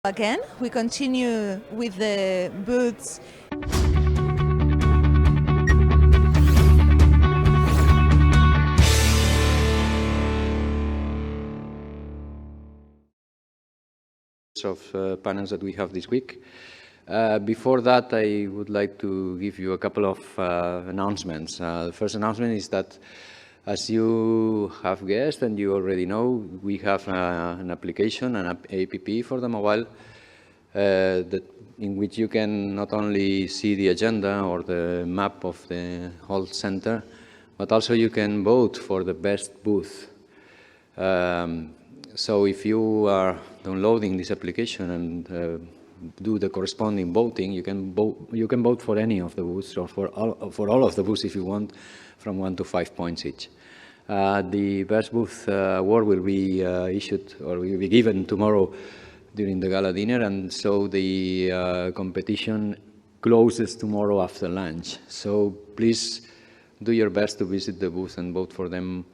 Again, we continue with the booths. Of panels that we have this week. Before that, I would like to give you a couple of announcements. The first announcement is that, as you have guessed and you already know, we have an application, an app for the mobile, in which you can not only see the agenda or the map of the whole center, but also you can vote for the best booth. So if you are downloading this application and do the corresponding voting, you can vote for any of the booths or for all of the booths if you want, from 1 to 5 points each. The best booth award will be issued or will be given tomorrow during the gala dinner, and so the competition closes tomorrow after lunch. So please do your best to visit the booth and vote for them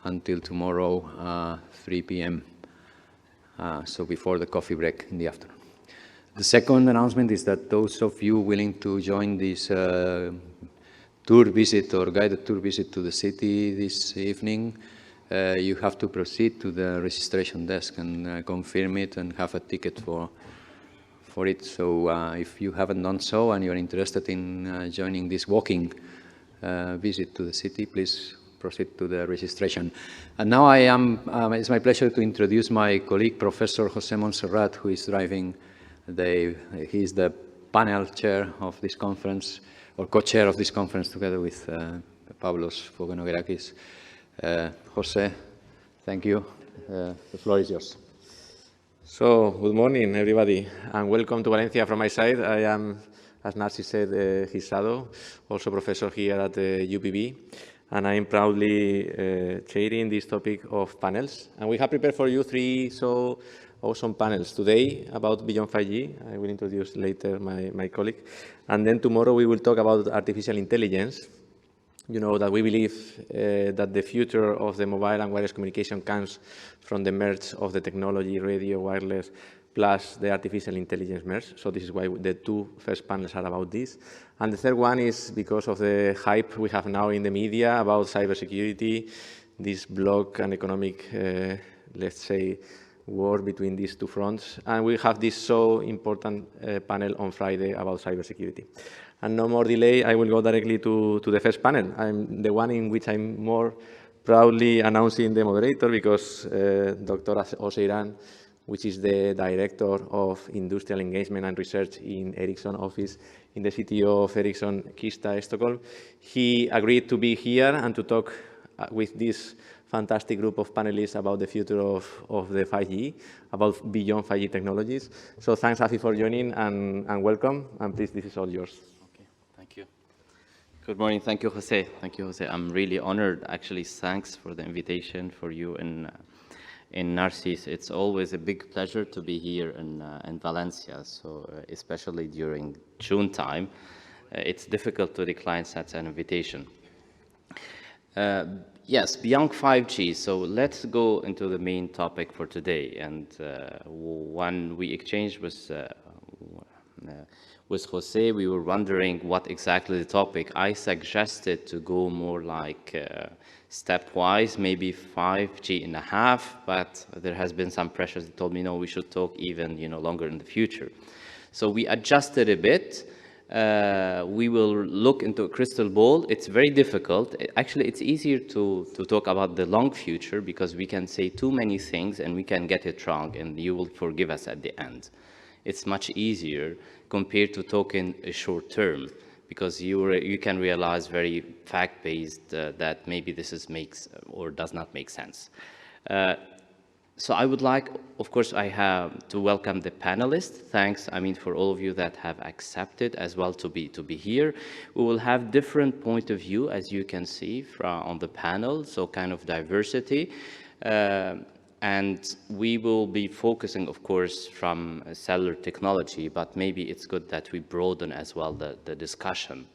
until tomorrow, 3 p.m., so before the coffee break in the afternoon. The second announcement is that those of you willing to join this tour visit or guided tour visit to the city this evening, you have to proceed to the registration desk and confirm it and have a ticket for it. So if you haven't done so and you're interested in joining this walking visit to the city, please proceed to the registration. And now it's my pleasure to introduce my colleague, Professor José Montserrat, who is driving he's the panel chair of this conference, or co-chair of this conference, together with Pavlos Fogonogerakis. José, thank you. The floor is yours. So, good morning, everybody, and welcome to Valencia from my side. I am, as Narcis said, his shadow, also professor here at the UPB, and I am proudly chairing this topic of panels. And we have prepared for you 3 so awesome panels. Today about Beyond 5G, I will introduce later my colleague. And then tomorrow we will talk about artificial intelligence. You know that we believe that the future of the mobile and wireless communication comes from the merge of the technology, radio, wireless, plus the artificial intelligence merge. So this is why the 2 first panels are about this. And the third one is because of the hype we have now in the media about cybersecurity, this block and economic, let's say, war between these 2 fronts. And we have this so important panel on Friday about cybersecurity. And no more delay, I will go directly to the first panel. I'm the one in which I'm more proudly announcing the moderator, because Dr. Oseiran, which is the Director of Industrial Engagement and Research in Ericsson office in the city of Ericsson, Kista, Stockholm, he agreed to be here and to talk with this fantastic group of panelists about the future of the 5G, about beyond 5G technologies. So thanks, Afi, for joining, and welcome. And please, this is all yours. Okay, thank you. Good morning. Thank you, Jose. Thank you, Jose. I'm really honored. Actually, thanks for the invitation for you in Narcis. It's always a big pleasure to be here in Valencia, so especially during June time. It's difficult to decline such an invitation. Yes, beyond 5G. So let's go into the main topic for today. And when we exchanged with Jose, we were wondering what exactly the topic. I suggested to go more like stepwise, maybe 5G and a half, but there has been some pressures that told me, no, we should talk even longer in the future. So we adjusted a bit. We will look into a crystal ball. It's very difficult. Actually, it's easier to talk about the long future, because we can say too many things and we can get it wrong, and you will forgive us at the end. It's much easier compared to talking a short term, because you can realize very fact-based that maybe this makes or does not make sense. So I would like, of course, I have to welcome the panelists. Thanks, for all of you that have accepted as well to be here. We will have different point of view, as you can see on the panel, so kind of diversity. And we will be focusing, of course, from cellular technology, but maybe it's good that we broaden as well the discussion.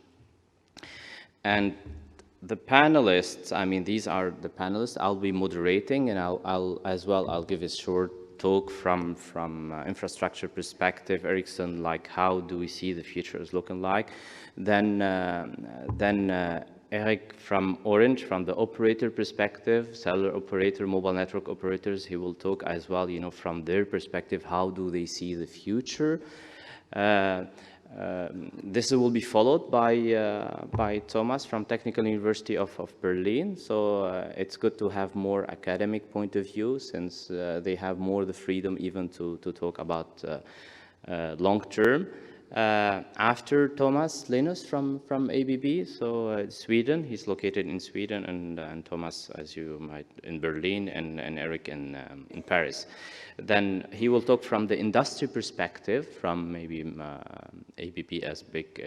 And the panelists, these are the panelists. I'll be moderating, and I'll give a short talk from infrastructure perspective. Ericsson, like how do we see the future is looking like? Then Eric from Orange, from the operator perspective, cellular operator, mobile network operators, he will talk as well, you know, from their perspective, how do they see the future? This will be followed by Thomas from Technical University of Berlin. So it's good to have more academic point of view, since they have more the freedom even to talk about long term. After Thomas Linus from ABB, so Sweden, he's located in Sweden, and Thomas, as you might, in Berlin, and Eric in Paris. Then he will talk from the industry perspective, from maybe ABB as big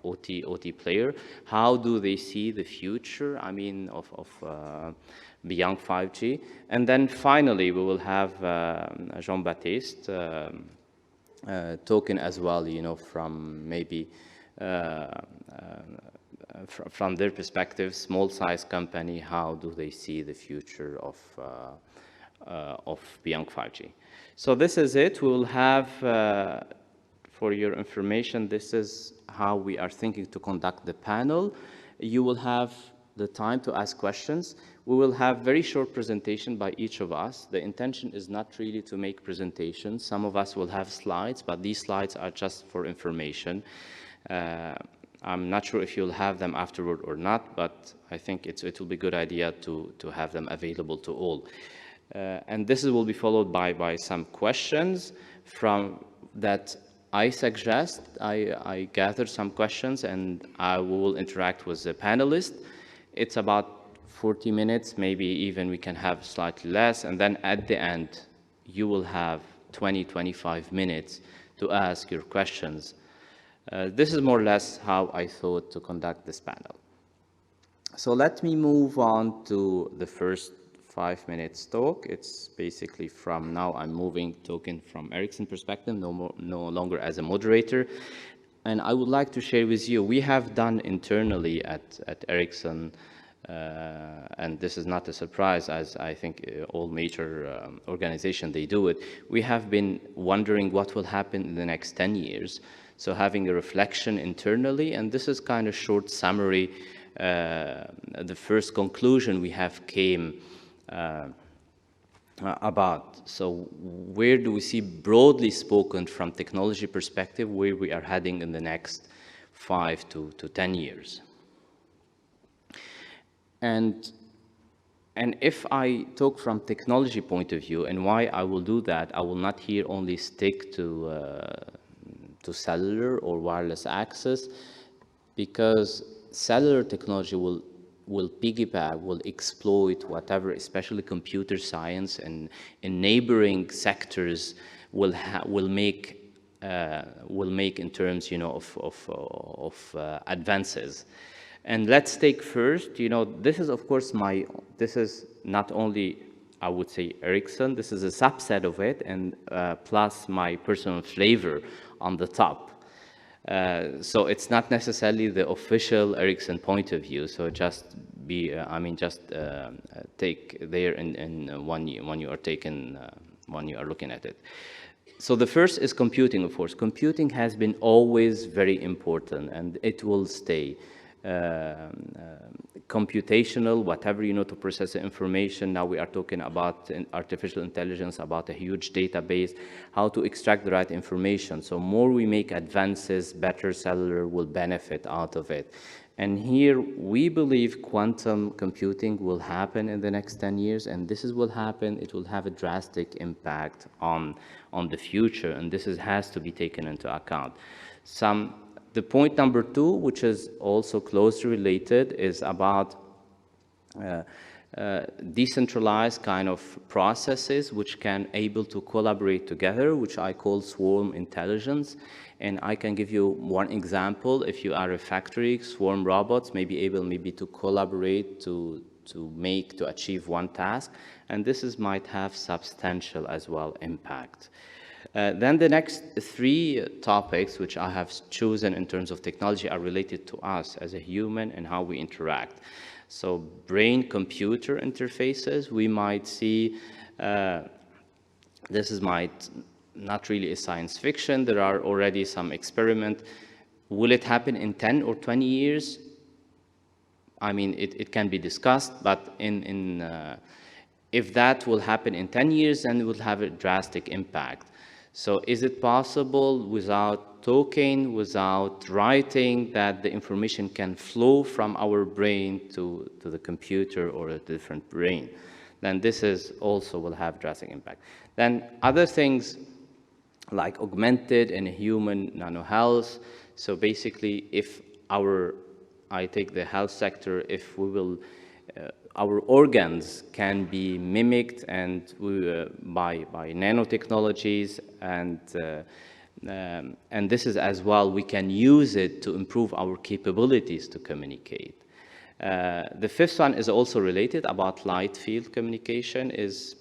OT player. How do they see the future, I mean, of beyond 5G? And then finally, we will have Jean-Baptiste talking as well, you know, from maybe from their perspective, small size company, how do they see the future of beyond 5G? So this is it. We will have, for your information, this is how we are thinking to conduct the panel. You will have the time to ask questions. We will have very short presentation by each of us. The intention is not really to make presentations. Some of us will have slides, but these slides are just for information. I'm not sure if you'll have them afterward or not, but I think it will be a good idea to have them available to all. And this will be followed by some questions from that I suggest. I gathered some questions, and I will interact with the panelists. It's about 40 minutes, maybe even we can have slightly less, and then at the end, you will have 20-25 minutes to ask your questions. This is more or less how I thought to conduct this panel. So let me move on to the first 5 minutes talk. It's basically from now I'm moving talking from Ericsson perspective, no longer as a moderator. And I would like to share with you, we have done internally at Ericsson, and this is not a surprise, as I think all major organizations, they do it. We have been wondering what will happen in the next 10 years. So having a reflection internally, and this is kind of short summary. The first conclusion we have came about. So where do we see, broadly spoken, from technology perspective, where we are heading in the next 5 to 10 years? And if I talk from technology point of view, and why I will do that, I will not here only stick to cellular or wireless access, because cellular technology will piggyback, will exploit whatever, especially computer science and in neighboring sectors will make in terms, you know, of advances. And let's take first, you know, this is of course this is not only, I would say, Ericsson, this is a subset of it, and plus my personal flavor on the top. So it's not necessarily the official Ericsson point of view. So just be, take there and when you are looking at it. So the first is computing, of course. Computing has been always very important, and it will stay. Computational, whatever, you know, to process the information. Now we are talking about artificial intelligence, about a huge database, how to extract the right information. So more we make advances, better cellular will benefit out of it. And here we believe quantum computing will happen in the next 10 years, and this will happen, it will have a drastic impact on the future, and this has to be taken into account. The point number 2, which is also closely related, is about decentralized kind of processes which can able to collaborate together, which I call swarm intelligence. And I can give you one example. If you are a factory, swarm robots may be able to collaborate to achieve one task, and this might have substantial as well impact. Then the next 3 topics which I have chosen in terms of technology are related to us as a human and how we interact. So brain-computer interfaces, we might see this is not really a science fiction. There are already some experiments. Will it happen in 10 or 20 years? I mean, it can be discussed, but if that will happen in 10 years, then it will have a drastic impact. So is it possible without talking, without writing, that the information can flow from our brain to the computer or a different brain? Then this is also will have drastic impact. Then other things like augmented and human nanohealth. So basically, if I take the health sector, if we will, our organs can be mimicked and by nanotechnologies, and this is as well, we can use it to improve our capabilities to communicate. The fifth one is also related about light field communication, is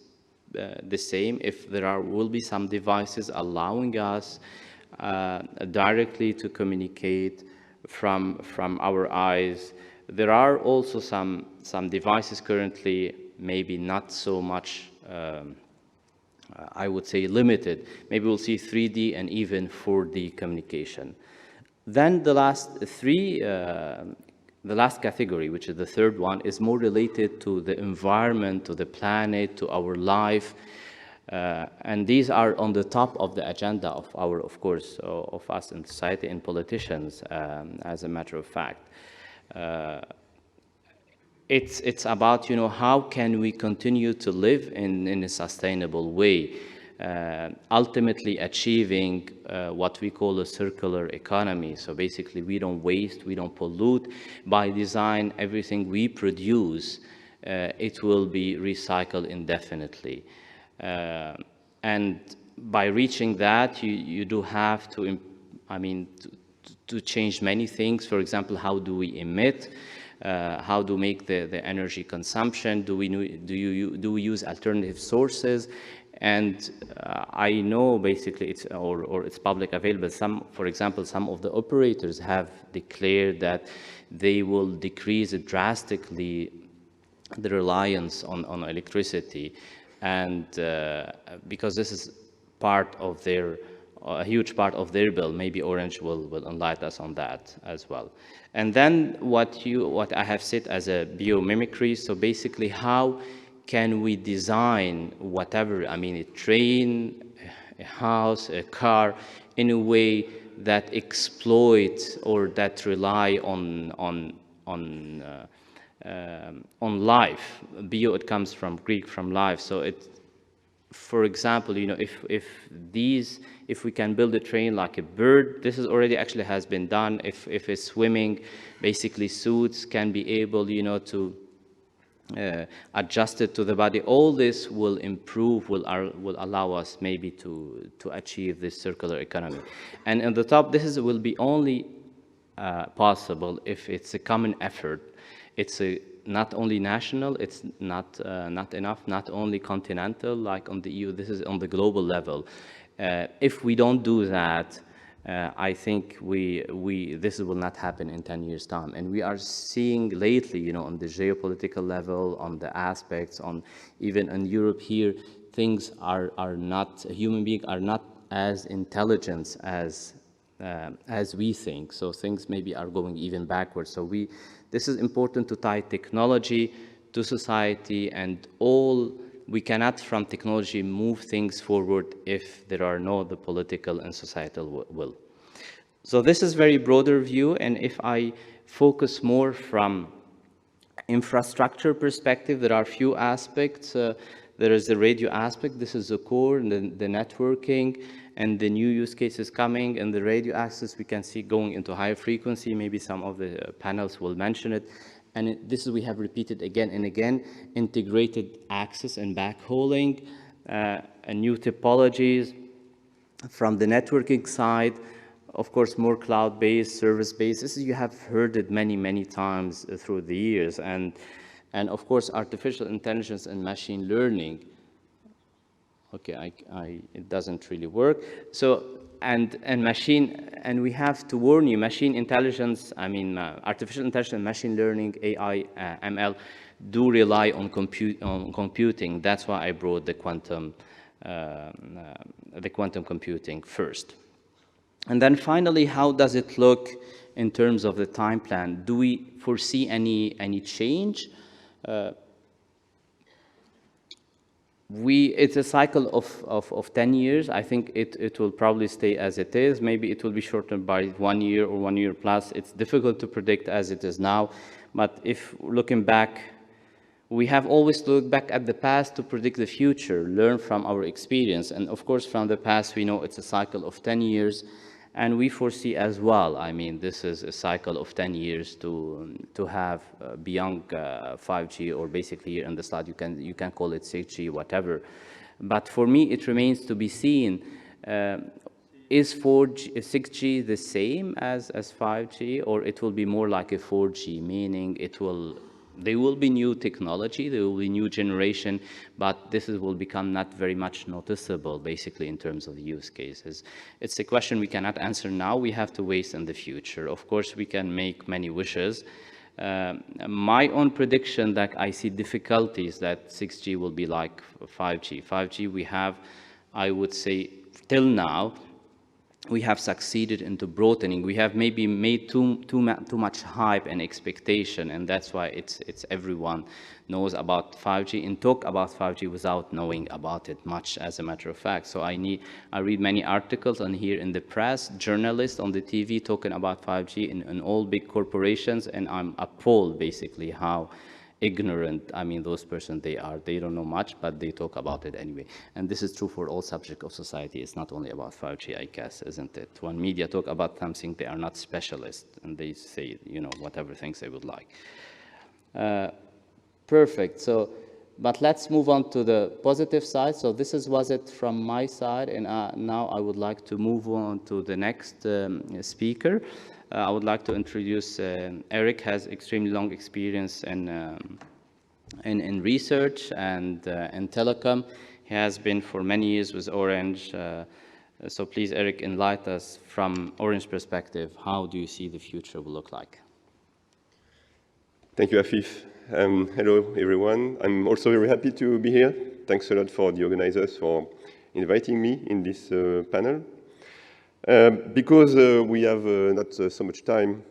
the same. If there will be some devices allowing us directly to communicate from our eyes. There are also some devices currently, maybe not so much, I would say limited. Maybe we'll see 3D and even 4D communication. Then the last category, which is the third one, is more related to the environment, to the planet, to our life. And these are on the top of the agenda of of course, of us in society and politicians, as a matter of fact. It's about, how can we continue to live in a sustainable way, ultimately achieving what we call a circular economy. So basically, we don't waste, we don't pollute. By design, everything we produce, it will be recycled indefinitely. And by reaching that, you do have to, to change many things. For example, how do we emit? How to make the energy consumption? Do we use alternative sources? And I know basically it's public available. For example, some of the operators have declared that they will decrease drastically the reliance on electricity, and because this is part of a huge part of their bill. Maybe Orange will enlighten us on that as well. And then what I have said as a biomimicry. So basically, how can we design whatever, a train, a house, a car, in a way that exploits or that rely on life. Bio, it comes from Greek, from life. So for example, if we can build a train like a bird, this is already actually has been done. If it's swimming, basically suits can be able, to adjust it to the body. All this will improve, will allow us maybe to achieve this circular economy. And on the top, will be only possible if it's a common effort. It's not only national, it's not enough, not only continental, like on the EU, this is on the global level. If we don't do that, I think this will not happen in 10 years' time. And we are seeing lately, on the geopolitical level, on the aspects, even in Europe here, things are not, human beings are not as intelligent as we think. So things maybe are going even backwards. So this is important to tie technology to society, and we cannot from technology move things forward if there are the political and societal will. So this is very broader view, and if I focus more from infrastructure perspective, there are few aspects. There is the radio aspect, this is the core, and the networking, and the new use cases coming. And the radio access, we can see going into higher frequency. Maybe some of the panels will mention it. And we have repeated again and again, integrated access and backhauling, and new topologies. From the networking side, of course, more cloud-based, service-based. This you have heard it many, many times through the years. And of course, artificial intelligence and machine learning. Okay, it doesn't really work. So, and we have to warn you, machine intelligence, artificial intelligence, machine learning, AI, ML, do rely on computing. That's why I brought the quantum the quantum computing first. And then finally, how does it look in terms of the time plan? Do we foresee any change? It's a cycle of 10 years. I think it will probably stay as it is. Maybe it will be shortened by 1 year or 1 year plus. It's difficult to predict as it is now. But if looking back, we have always to look back at the past to predict the future, learn from our experience. And of course, from the past, we know it's a cycle of 10 years. And we foresee as well, I mean, this is a cycle of 10 years to have beyond 5G, or basically here in the slide, you can call it 6G, whatever. But for me, it remains to be seen, is 6G the same as 5G, or it will be more like a 4G, meaning there will be new technology, there will be new generation, but this will become not very much noticeable, basically, in terms of the use cases. It's a question we cannot answer now. We have to wait in the future. Of course, we can make many wishes. My own prediction that I see difficulties that 6G will be like 5G. 5G we have, I would say, till now, we have succeeded into broadening. We have maybe made too much hype and expectation, and that's why it's everyone knows about 5G and talk about 5G without knowing about it much, as a matter of fact. So I read many articles and hear in the press, journalists on the TV talking about 5G in all big corporations, and I'm appalled basically how ignorant, I mean, those persons they are. They don't know much, but they talk about it anyway. And this is true for all subjects of society. It's not only about 5G, I guess, isn't it? When media talk about something, they are not specialists, and they say, you know, whatever things they would like. Perfect. So, but let's move on to the positive side. So this was it from my side, and now I would like to move on to the next speaker. I would like to introduce Eric. Has extremely long experience in research and in telecom. He has been for many years with Orange. So please, Eric, enlighten us from Orange perspective. How do you see the future will look like? Thank you, Afif. Hello, everyone. I'm also very happy to be here. Thanks a lot for the organizers for inviting me in this panel. Because we have not so much time,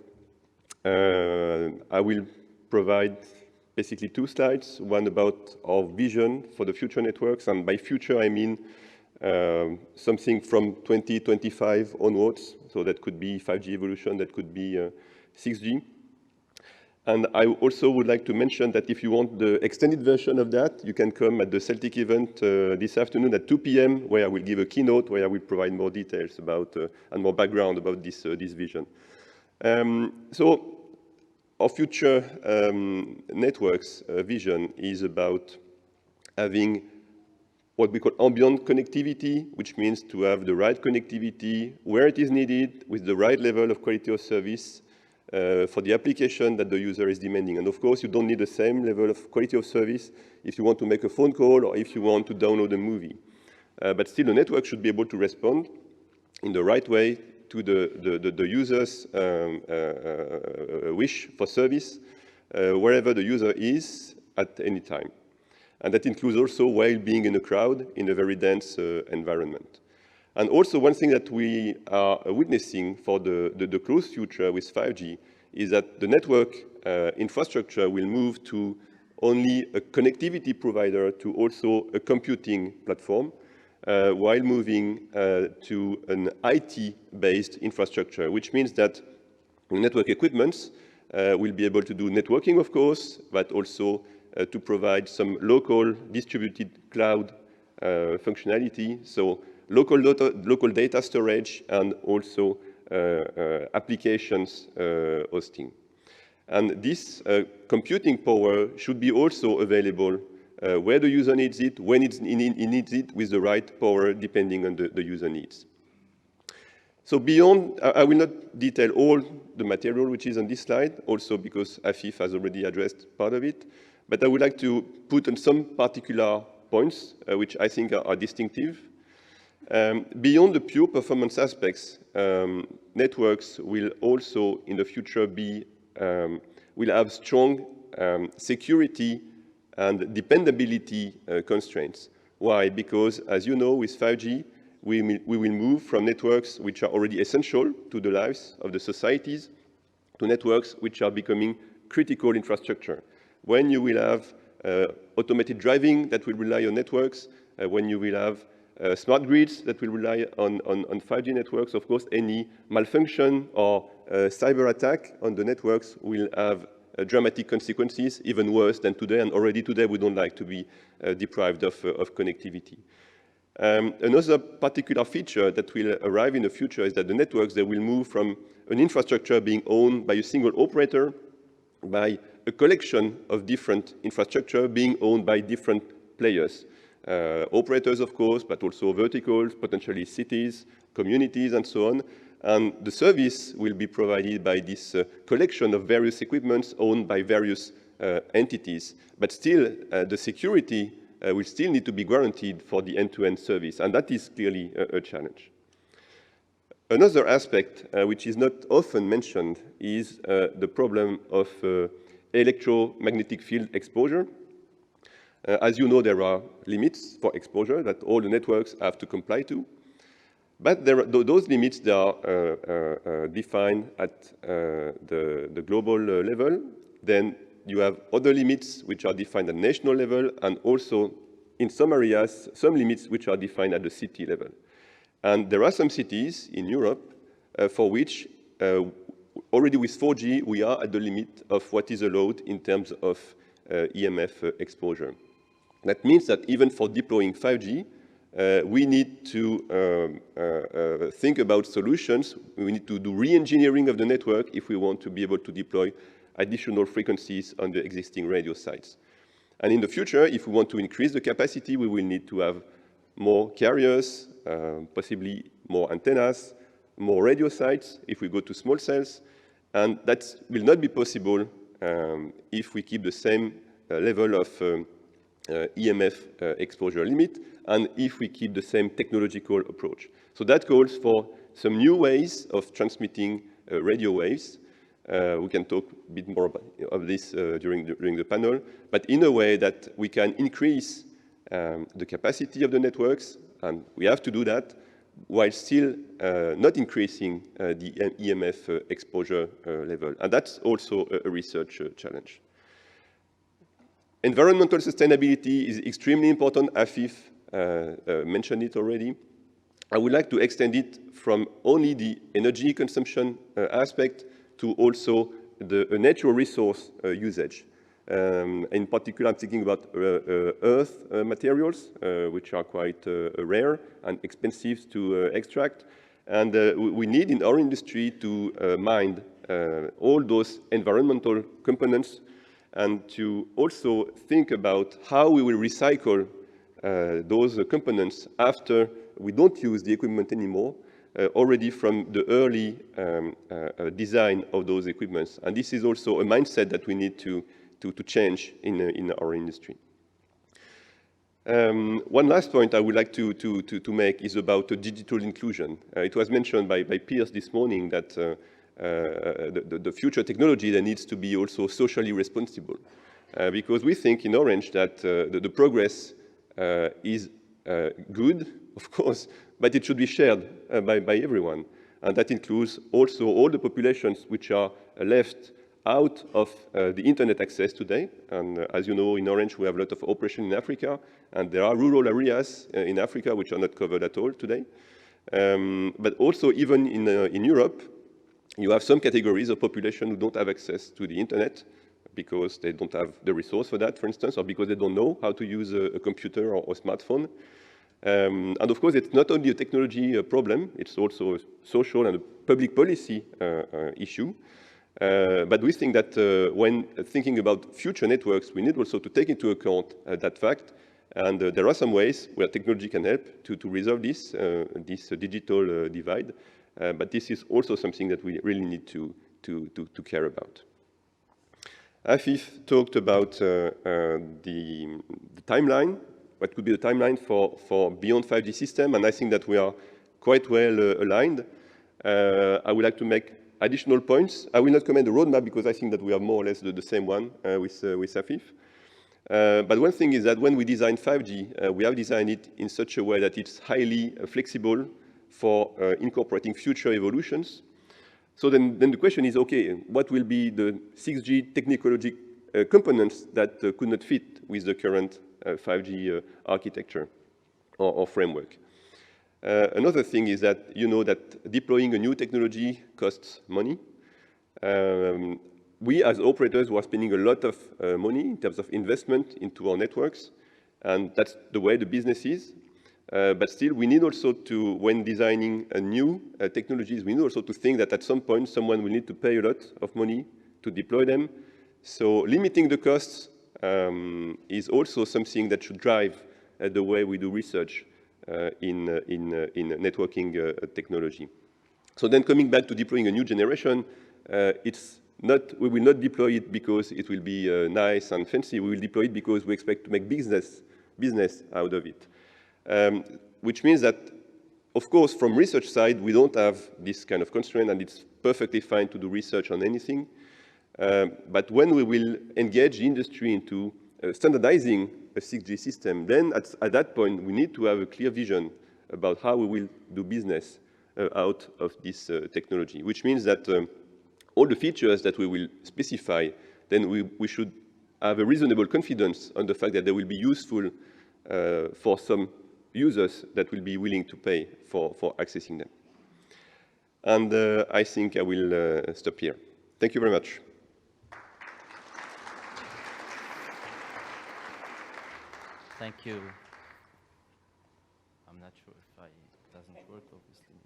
I will provide basically two slides, one about our vision for the future networks, and by future I mean something from 2025 onwards, so that could be 5G evolution, that could be 6G. And I also would like to mention that if you want the extended version of that, you can come at the Celtic event this afternoon at 2 p.m., where I will give a keynote, where I will provide more details about and more background about this vision. So our future networks vision is about having what we call ambient connectivity, which means to have the right connectivity where it is needed with the right level of quality of service for the application that the user is demanding. And of course, you don't need the same level of quality of service if you want to make a phone call or if you want to download a movie. But still, the network should be able to respond in the right way to the user's wish for service wherever the user is at any time. And that includes also while being in a crowd in a very dense environment. And also one thing that we are witnessing for the close future with 5G is that the network infrastructure will move to only a connectivity provider to also a computing platform, while moving to an IT-based infrastructure, which means that network equipments will be able to do networking, of course, but also to provide some local distributed cloud functionality. So local data storage and also applications hosting. And this computing power should be also available where the user needs it, when he needs it, with the right power depending on the user needs. So beyond, I will not detail all the material which is on this slide, also because Afif has already addressed part of it, but I would like to put on some particular points which I think are distinctive. Beyond the pure performance aspects, networks will also in the future will have strong security and dependability constraints. Why? Because, as you know, with 5G, we will move from networks which are already essential to the lives of the societies to networks which are becoming critical infrastructure. When you will have automated driving that will rely on networks, when you will have smart grids that will rely on 5G networks, of course, any malfunction or cyber attack on the networks will have dramatic consequences, even worse than today. And already today, we don't like to be deprived of connectivity. Another particular feature that will arrive in the future is that the networks, they will move from an infrastructure being owned by a single operator, by a collection of different infrastructure being owned by different players. Operators, of course, but also verticals, potentially cities, communities, and so on. And the service will be provided by this collection of various equipments owned by various entities. But still, the security will still need to be guaranteed for the end-to-end service, and that is clearly a challenge. Another aspect which is not often mentioned is the problem of electromagnetic field exposure. As you know, there are limits for exposure that all the networks have to comply to. But those limits, they are defined at the global level. Then you have other limits which are defined at national level, and also in some areas, some limits which are defined at the city level. And there are some cities in Europe for which already with 4G, we are at the limit of what is allowed in terms of EMF exposure. That means that even for deploying 5G, we need to think about solutions. We need to do re-engineering of the network if we want to be able to deploy additional frequencies on the existing radio sites. And in the future, if we want to increase the capacity, we will need to have more carriers, possibly more antennas, more radio sites if we go to small cells. And that will not be possible if we keep the same level of EMF exposure limit, and if we keep the same technological approach. So that calls for some new ways of transmitting radio waves. We can talk a bit more of this during the panel, but in a way that we can increase the capacity of the networks, and we have to do that, while still not increasing the EMF exposure level. And that's also a research challenge. Environmental sustainability is extremely important. Afif mentioned it already. I would like to extend it from only the energy consumption aspect to also the natural resource usage. In particular, I'm thinking about earth materials, which are quite rare and expensive to extract. And we need in our industry to mine all those environmental components, and to also think about how we will recycle those components after we don't use the equipment anymore, already from the early design of those equipments. And this is also a mindset that we need to change in our industry. One last point I would like to make is about digital inclusion. It was mentioned by Piers this morning that the future technology that needs to be also socially responsible. Because we think in Orange that the progress is good, of course, but it should be shared by everyone. And that includes also all the populations which are left out of the internet access today. And as you know, in Orange, we have a lot of operation in Africa, and there are rural areas in Africa which are not covered at all today. But also even in Europe, you have some categories of population who don't have access to the internet because they don't have the resource for that, for instance, or because they don't know how to use a computer or a smartphone. And of course, it's not only a technology problem, it's also a social and a public policy issue. But we think that when thinking about future networks, we need also to take into account that fact. And there are some ways where technology can help to resolve this digital divide. But this is also something that we really need to care about. Afif talked about the timeline, what could be the timeline for beyond 5G system, and I think that we are quite well aligned. I would like to make additional points. I will not comment the roadmap because I think that we have more or less the same one with Afif. But one thing is that when we design 5G, we have designed it in such a way that it's highly flexible for incorporating future evolutions. So then the question is, okay, what will be the 6G technology components that could not fit with the current 5G architecture or framework? Another thing is that you know that deploying a new technology costs money. We as operators were spending a lot of money in terms of investment into our networks, and that's the way the business is. But still, we need also to, when designing a new technologies, we need also to think that at some point someone will need to pay a lot of money to deploy them. So limiting the costs is also something that should drive the way we do research in networking technology. So then coming back to deploying a new generation, we will not deploy it because it will be nice and fancy. We will deploy it because we expect to make business out of it. Which means that, of course, from research side, we don't have this kind of constraint, and it's perfectly fine to do research on anything. But when we will engage the industry into standardizing a 6G system, then at that point, we need to have a clear vision about how we will do business out of this technology, which means that all the features that we will specify, then we should have a reasonable confidence on the fact that they will be useful for some users that will be willing to pay for accessing them. And I think I will stop here. Thank you very much. Thank you. I'm not sure if it doesn't work, obviously.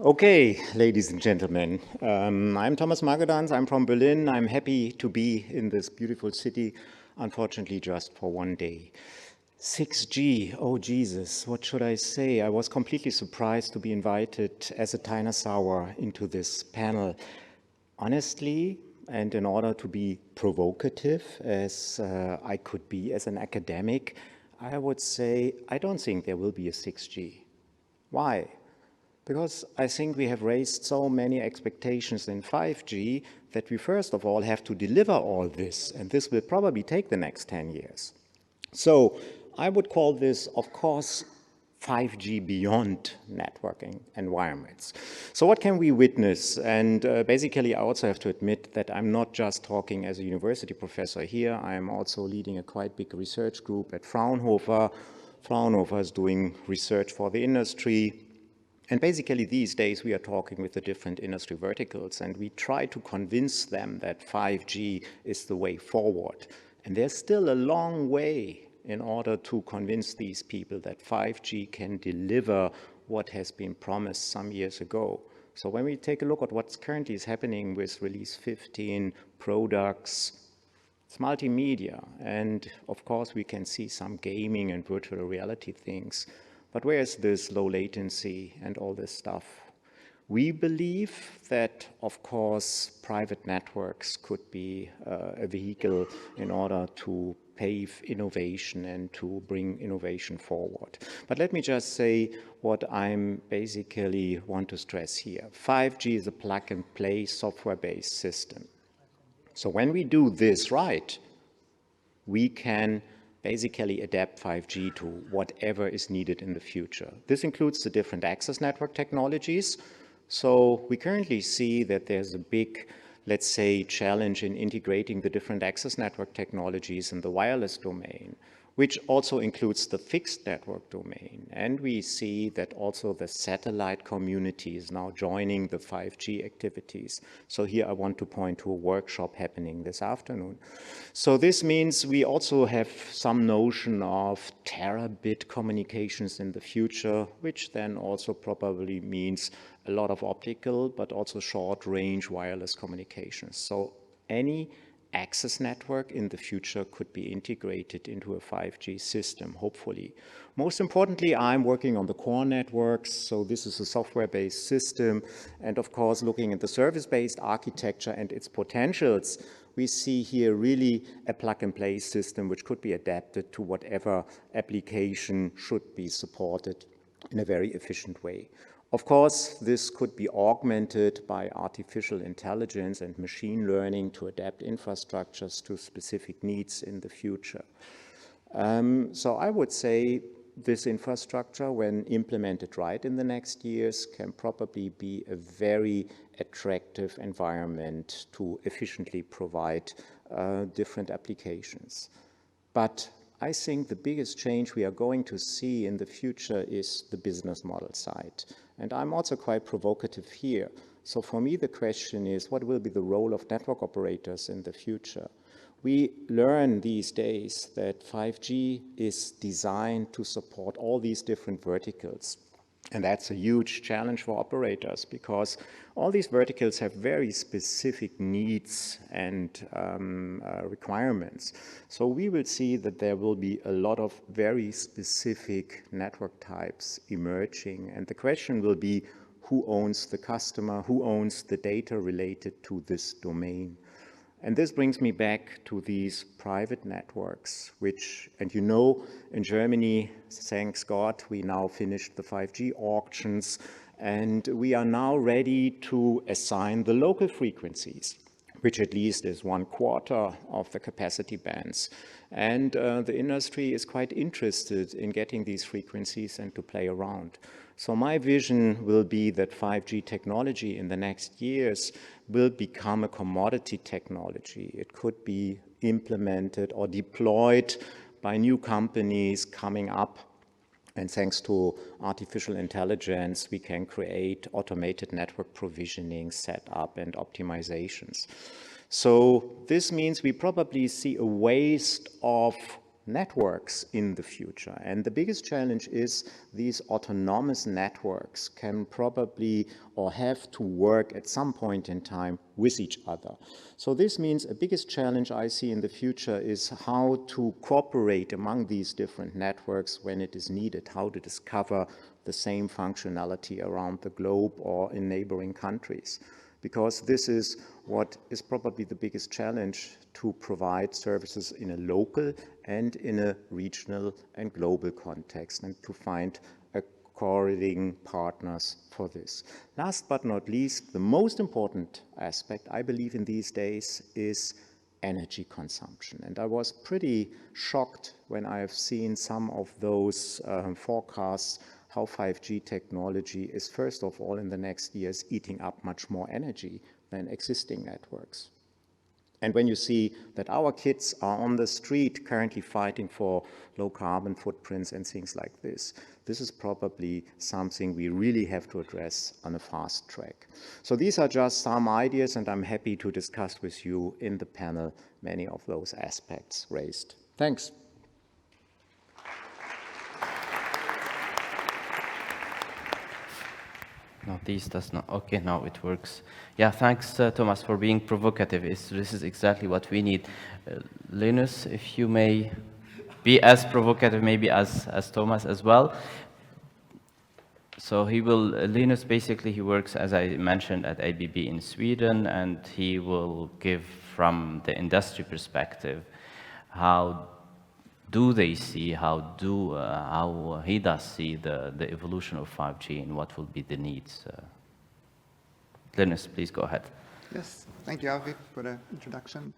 Okay, ladies and gentlemen, I'm Thomas Magedans, I'm from Berlin. I'm happy to be in this beautiful city, unfortunately just for one day. 6G, oh Jesus, what should I say? I was completely surprised to be invited as a dinosaur into this panel. Honestly, and in order to be provocative, as I could be as an academic, I would say I don't think there will be a 6G. Why? Because I think we have raised so many expectations in 5G that we first of all have to deliver all this, and this will probably take the next 10 years. So I would call this, of course, 5G beyond networking environments. So what can we witness? And basically, I also have to admit that I'm not just talking as a university professor here. I'm also leading a quite big research group at Fraunhofer. Fraunhofer is doing research for the industry. And basically, these days, we are talking with the different industry verticals, and we try to convince them that 5G is the way forward. And there's still a long way in order to convince these people that 5G can deliver what has been promised some years ago. So when we take a look at what's currently is happening with Release 15 products, it's multimedia. And of course, we can see some gaming and virtual reality things. But where is this low latency and all this stuff? We believe that, of course, private networks could be a vehicle in order to pave innovation and to bring innovation forward. But let me just say what I'm basically want to stress here. 5G is a plug-and-play software-based system. So when we do this right, we can basically adapt 5G to whatever is needed in the future. This includes the different access network technologies. So we currently see that there's a big, let's say, challenge in integrating the different access network technologies in the wireless domain, which also includes the fixed network domain. And we see that also the satellite community is now joining the 5G activities. So here I want to point to a workshop happening this afternoon. So this means we also have some notion of terabit communications in the future, which then also probably means a lot of optical, but also short-range wireless communications. So any access network in the future could be integrated into a 5G system, hopefully. Most importantly, I'm working on the core networks. So this is a software-based system. And of course, looking at the service-based architecture and its potentials, we see here really a plug-and-play system which could be adapted to whatever application should be supported in a very efficient way. Of course, this could be augmented by artificial intelligence and machine learning to adapt infrastructures to specific needs in the future. So I would say this infrastructure, when implemented right in the next years, can probably be a very attractive environment to efficiently provide different applications. But I think the biggest change we are going to see in the future is the business model side. And I'm also quite provocative here. So for me, the question is, what will be the role of network operators in the future? We learn these days that 5G is designed to support all these different verticals. And that's a huge challenge for operators because all these verticals have very specific needs and requirements. So we will see that there will be a lot of very specific network types emerging. And the question will be, who owns the customer? Who owns the data related to this domain? And this brings me back to these private networks, which, and you know, in Germany, thanks God, we now finished the 5G auctions, and we are now ready to assign the local frequencies, which at least is 1/4 of the capacity bands. And the industry is quite interested in getting these frequencies and to play around. So my vision will be that 5G technology in the next years will become a commodity technology. It could be implemented or deployed by new companies coming up. And thanks to artificial intelligence, we can create automated network provisioning, setup, and optimizations. So this means we probably see a waste of networks in the future. And the biggest challenge is these autonomous networks can probably or have to work at some point in time with each other. So this means a biggest challenge I see in the future is how to cooperate among these different networks when it is needed, how to discover the same functionality around the globe or in neighboring countries. Because this is what is probably the biggest challenge to provide services in a local and in a regional and global context and to find according partners for this. Last but not least, the most important aspect I believe in these days is energy consumption. And I was pretty shocked when I have seen some of those forecasts how 5G technology is, first of all, in the next years, eating up much more energy than existing networks. And when you see that our kids are on the street currently fighting for low carbon footprints and things like this, this is probably something we really have to address on a fast track. So these are just some ideas, and I'm happy to discuss with you in the panel many of those aspects raised. Thanks. No, this does not. Okay, now it works. Yeah, thanks, Thomas, for being provocative. This is exactly what we need. Linus, if you may be as provocative maybe as Thomas as well. So Linus basically, he works, as I mentioned, at ABB in Sweden, and he will give from the industry perspective how do they see, how he does see the evolution of 5G and what will be the needs. Linus, please go ahead. Yes, thank you, Avi, for the introduction.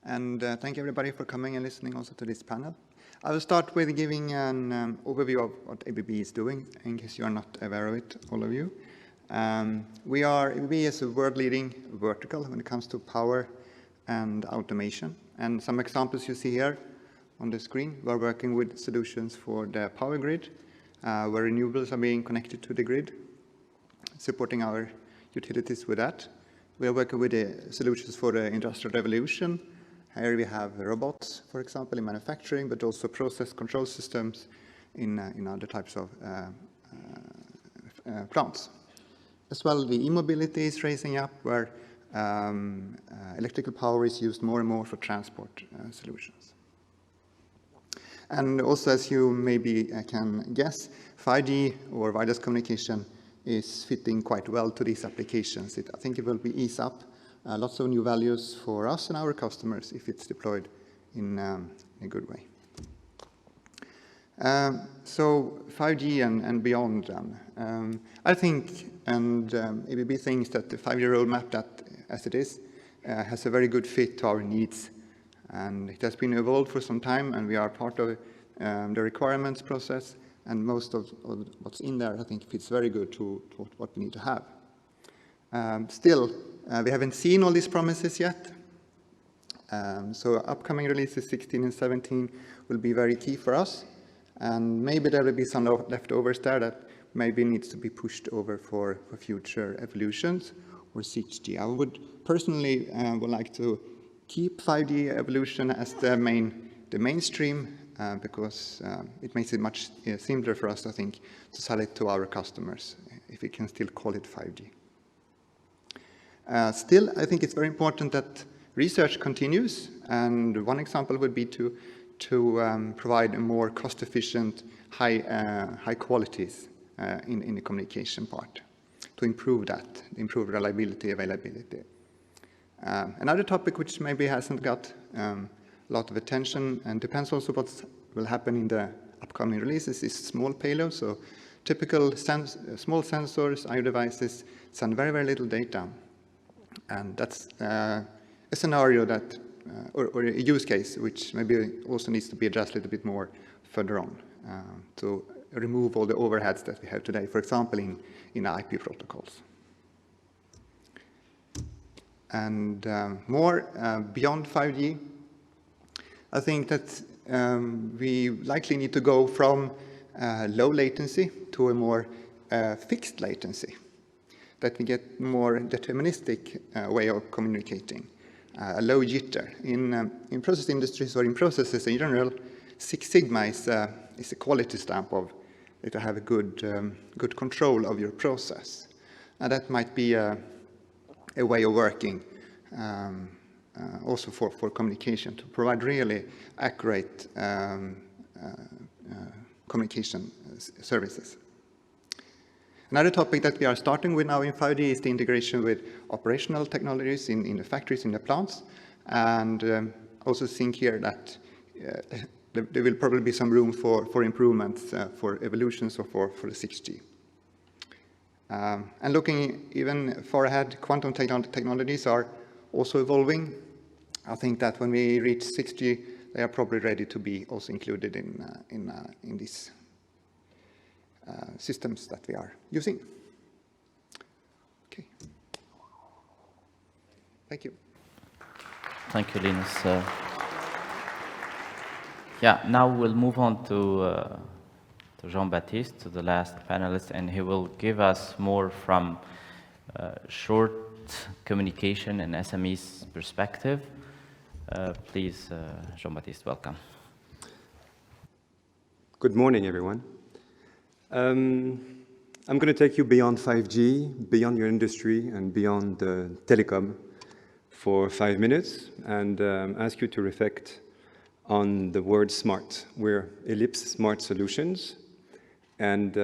And thank you, everybody, for coming and listening also to this panel. I will start with giving an overview of what ABB is doing, in case you are not aware of it, all of you. ABB is a world-leading vertical when it comes to power and automation. And some examples you see here on the screen. We're working with solutions for the power grid, where renewables are being connected to the grid, supporting our utilities with that. We are working with solutions for the industrial revolution. Here we have robots, for example, in manufacturing, but also process control systems in other types of plants. As well, the e-mobility is raising up, where electrical power is used more and more for transport solutions. And also, as you maybe can guess, 5G or wireless communication is fitting quite well to these applications. I think it will ease up lots of new values for us and our customers if it's deployed in a good way. So 5G and beyond, I think, and ABB thinks that the 5G roadmap, that as it is, has a very good fit to our needs. And it has been evolved for some time, and we are part of the requirements process, and most of what's in there, I think, fits very good to what we need to have. Still, we haven't seen all these promises yet. So upcoming releases 16 and 17 will be very key for us. And maybe there will be some leftovers there that maybe needs to be pushed over for future evolutions or 6G. I would personally would like to keep 5G evolution as the mainstream because it makes it much simpler for us, I think, to sell it to our customers, if we can still call it 5G. Still, I think it's very important that research continues, and one example would be to provide a more cost-efficient, high qualities in the communication part, to improve that, improve reliability, availability. Another topic which maybe hasn't got a lot of attention and depends also what will happen in the upcoming releases is small payloads. So typical small sensors, IO devices send very, very little data. And that's a scenario that, or a use case, which maybe also needs to be addressed a little bit more further on to remove all the overheads that we have today, for example, in IP protocols. And more beyond 5G, I think that we likely need to go from low latency to a more fixed latency, that we get more deterministic way of communicating, a low jitter. In process industries or in processes in general, 6 Sigma is a quality stamp of that you have a good control of your process. And that might be a way of working also for communication, to provide really accurate communication services. Another topic that we are starting with now in 5G is the integration with operational technologies in the factories, in the plants, and also think here that there will probably be some room for improvements, for evolutions, or for the 6G. And looking even far ahead, quantum technologies are also evolving. I think that when we reach 6G, they are probably ready to be also included in these systems that we are using. Okay. Thank you. Thank you, Linus. Yeah, now we'll move on to Jean-Baptiste, to the last panelist, and he will give us more from short communication and SME's perspective. Please, Jean-Baptiste, welcome. Good morning, everyone. I'm going to take you beyond 5G, beyond your industry, and beyond telecom for 5 minutes, and ask you to reflect on the word smart. We're Ellipse Smart Solutions, and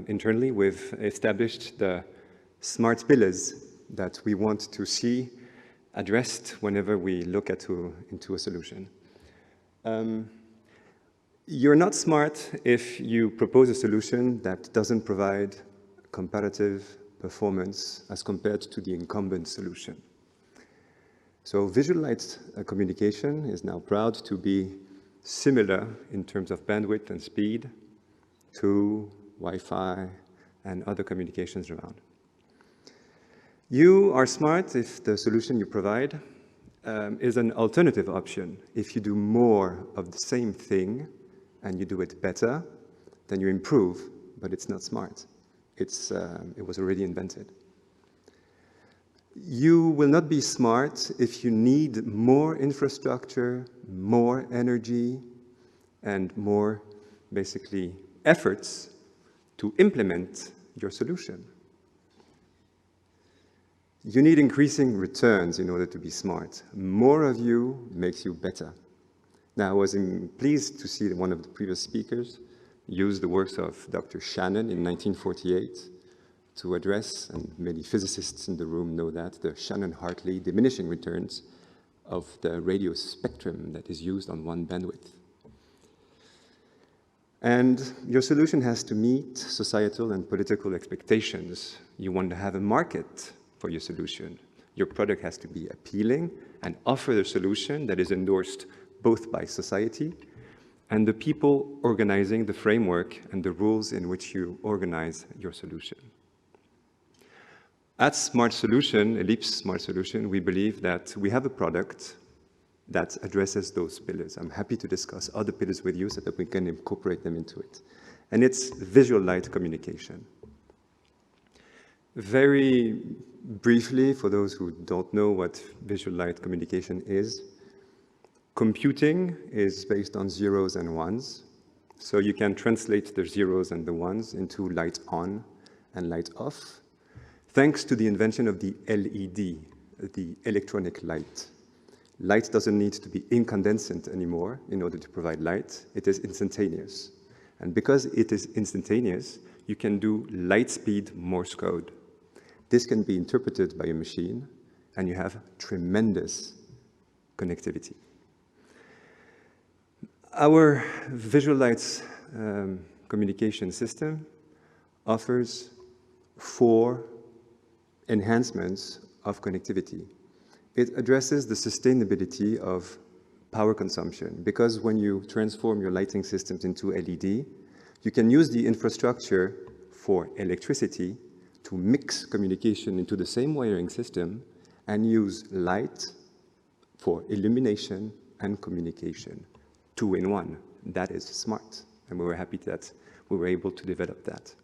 internally we've established the smart pillars that we want to see addressed whenever we look into a solution. You're not smart if you propose a solution that doesn't provide comparative performance as compared to the incumbent solution. So Visual Light Communication is now proud to be similar in terms of bandwidth and speed to Wi-Fi and other communications around. You are smart if the solution you provide is an alternative option. If you do more of the same thing and you do it better, then you improve, but it's not smart. It was already invented. You will not be smart if you need more infrastructure, more energy, and more, basically, efforts to implement your solution. You need increasing returns in order to be smart. More of you makes you better. Now, I was pleased to see that one of the previous speakers used the works of Dr. Shannon in 1948 to address, and many physicists in the room know that, the Shannon-Hartley diminishing returns of the radio spectrum that is used on one bandwidth. And your solution has to meet societal and political expectations. You want to have a market for your solution. Your product has to be appealing and offer a solution that is endorsed both by society and the people organizing the framework and the rules in which you organize your solution. At Smart Solution, Ellipse Smart Solution, we believe that we have a product that addresses those pillars. I'm happy to discuss other pillars with you so that we can incorporate them into it. And it's visual light communication. Very briefly, for those who don't know what visual light communication is, computing is based on zeros and ones. So you can translate the zeros and the ones into light on and light off, thanks to the invention of the LED, the electronic light. Light doesn't need to be incandescent anymore in order to provide light. It is instantaneous. And because it is instantaneous, you can do light speed Morse code. This can be interpreted by a machine, and you have tremendous connectivity. Our visual lights communication system offers 4 enhancements of connectivity. It addresses the sustainability of power consumption, because when you transform your lighting systems into LED, you can use the infrastructure for electricity to mix communication into the same wiring system and use light for illumination and communication. 2 in 1. That is smart, and we were happy that we were able to develop that.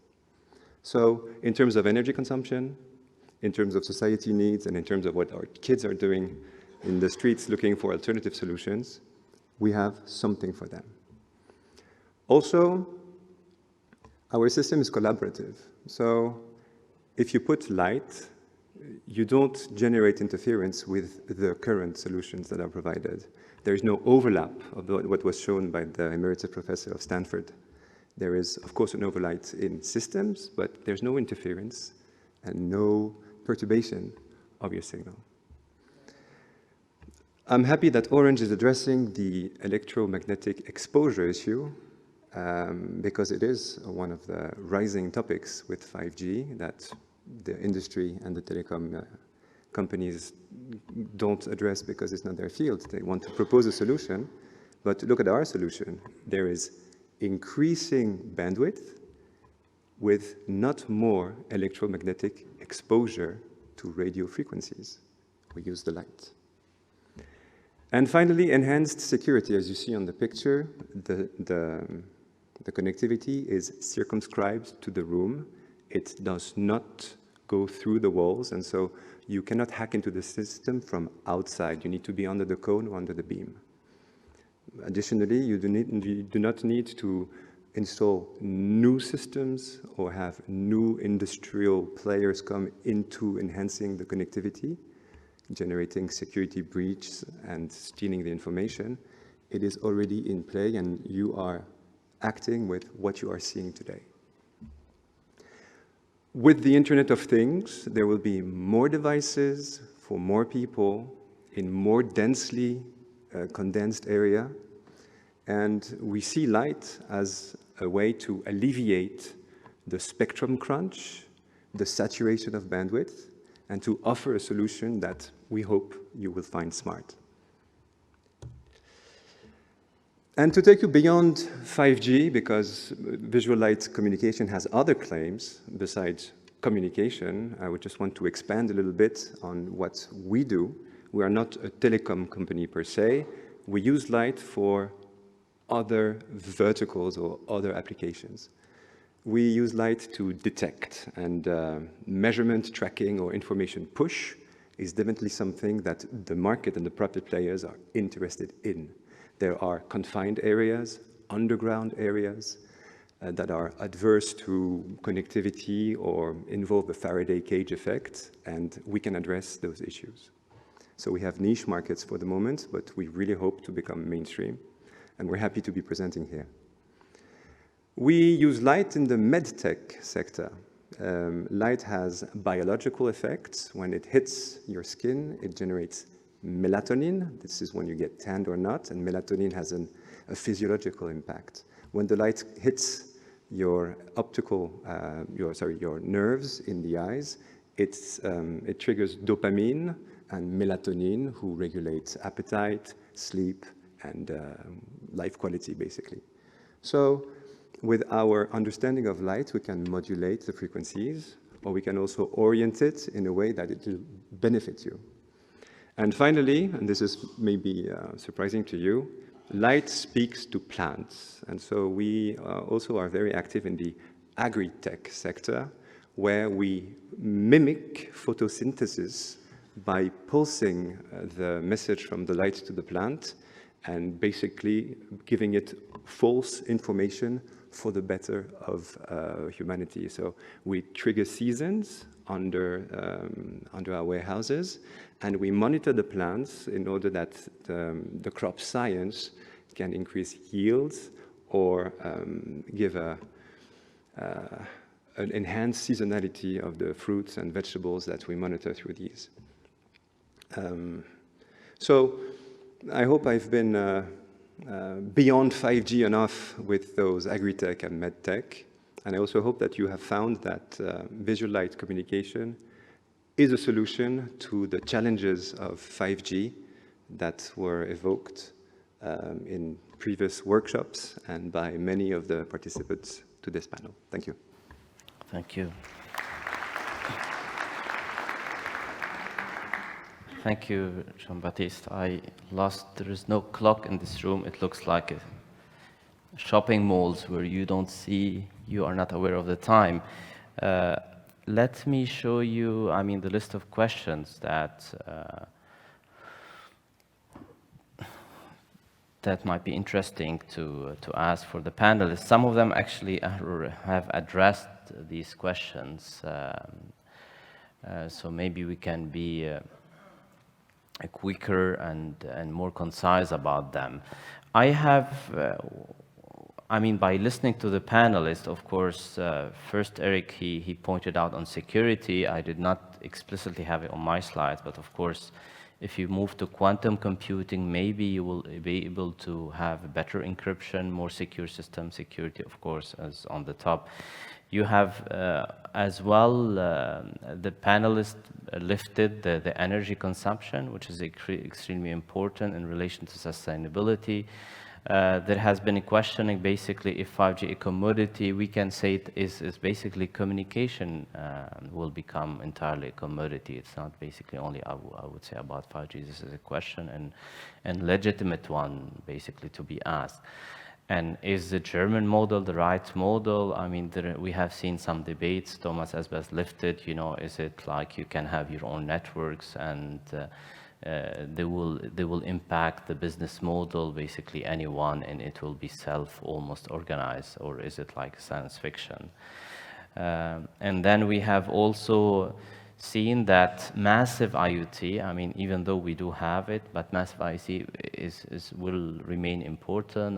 So in terms of energy consumption, in terms of society needs, and in terms of what our kids are doing in the streets looking for alternative solutions, we have something for them. Also, our system is collaborative. So if you put light, you don't generate interference with the current solutions that are provided. There is no overlap of what was shown by the emeritus professor of Stanford. There is, of course, an overlap in systems, but there's no interference and no perturbation of your signal. I'm happy that Orange is addressing the electromagnetic exposure issue because it is one of the rising topics with 5G that the industry and the telecom companies don't address because it's not their field. They want to propose a solution, but look at our solution. There is increasing bandwidth with not more electromagnetic exposure to radio frequencies. We use the light. And finally, enhanced security. As you see on the picture, the connectivity is circumscribed to the room. It does not go through the walls, and so you cannot hack into the system from outside. You need to be under the cone or under the beam. Additionally, you do not need to install new systems or have new industrial players come into enhancing the connectivity, generating security breaches and stealing the information. It is already in play, and you are acting with what you are seeing today. With the Internet of Things, there will be more devices for more people in more densely condensed area. And we see light as a way to alleviate the spectrum crunch, the saturation of bandwidth, and to offer a solution that we hope you will find smart. And to take you beyond 5G, because visual light communication has other claims besides communication, I would just want to expand a little bit on what we do. We are not a telecom company per se. We use light for other verticals or other applications. We use light to detect, and measurement, tracking, or information push is definitely something that the market and the private players are interested in. There are confined areas, underground areas that are adverse to connectivity or involve the Faraday cage effect, and we can address those issues. So we have niche markets for the moment, but we really hope to become mainstream, and we're happy to be presenting here. We use light in the medtech sector. Light has biological effects. When it hits your skin, it generates melatonin. This is when you get tanned or not, and melatonin has a physiological impact. When the light hits your your nerves in the eyes, it triggers dopamine and melatonin, who regulates appetite, sleep, and life quality, basically. So with our understanding of light, we can modulate the frequencies, or we can also orient it in a way that it will benefit you. And finally, and this is maybe surprising to you, light speaks to plants. And so we also are very active in the agri-tech sector, where we mimic photosynthesis by pulsing the message from the light to the plant and basically giving it false information for the better of humanity. So we trigger seasons under our warehouses, and we monitor the plants in order that the crop science can increase yields or give an enhanced seasonality of the fruits and vegetables that we monitor through these. So I hope I've been beyond 5G enough with those agri-tech and med-tech. And I also hope that you have found that visual light communication is a solution to the challenges of 5G that were evoked in previous workshops and by many of the participants to this panel. Thank you. Thank you. Thank you, Jean-Baptiste. There is no clock in this room. It looks like shopping malls where you don't see, you are not aware of the time. Let me show you, the list of questions that might be interesting to ask for the panelists. Some of them actually have addressed these questions. So maybe we can be quicker and more concise about them. I have, by listening to the panelists, of course, first Eric, he pointed out on security. I did not explicitly have it on my slides, but of course, if you move to quantum computing, maybe you will be able to have better encryption, more secure system security, of course, as on the top. You have as well, the panelists lifted the energy consumption, which is extremely important in relation to sustainability. There has been a questioning, basically, if 5G a commodity, we can say it is basically communication will become entirely a commodity. It's not basically only, I would say, about 5G. This is a question and legitimate one, basically, to be asked. And is the German model the right model? We have seen some debates. Thomas Esbeth lifted, is it like you can have your own networks and they will impact the business model, basically anyone, and it will be almost organized, or is it like science fiction? And then we have also seen that massive IoT, even though we do have it, but massive IoT will remain important.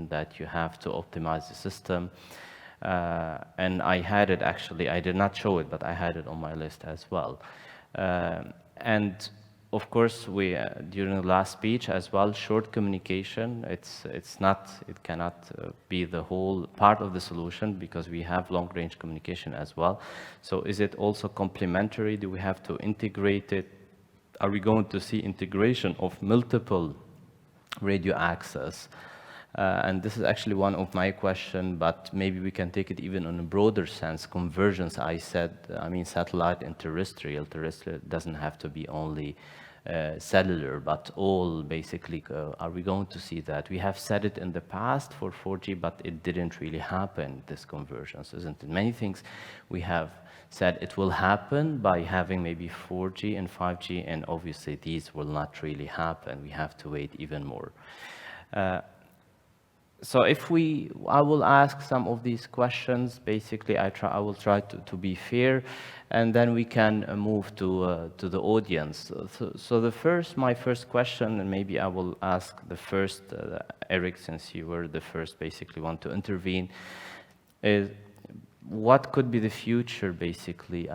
That you have to optimize the system. And I had it actually, I did not show it, but I had it on my list as well. And of course, we during the last speech as well, short communication. It cannot be the whole part of the solution, because we have long-range communication as well. So, is it also complementary? Do we have to integrate it? Are we going to see integration of multiple radio access? And this is actually one of my questions, but maybe we can take it even in a broader sense. Convergence, I said, satellite and terrestrial. Terrestrial doesn't have to be only cellular, but all basically, are we going to see that? We have said it in the past for 4G, but it didn't really happen, this convergence, isn't it? Many things we have said it will happen by having maybe 4G and 5G, and obviously these will not really happen. We have to wait even more. So I will ask some of these questions. Basically, I will try to be fair, and then we can move to the audience. So my first question, and maybe I will ask the first, Eric, since you were the first basically one to intervene, is what could be the future basically,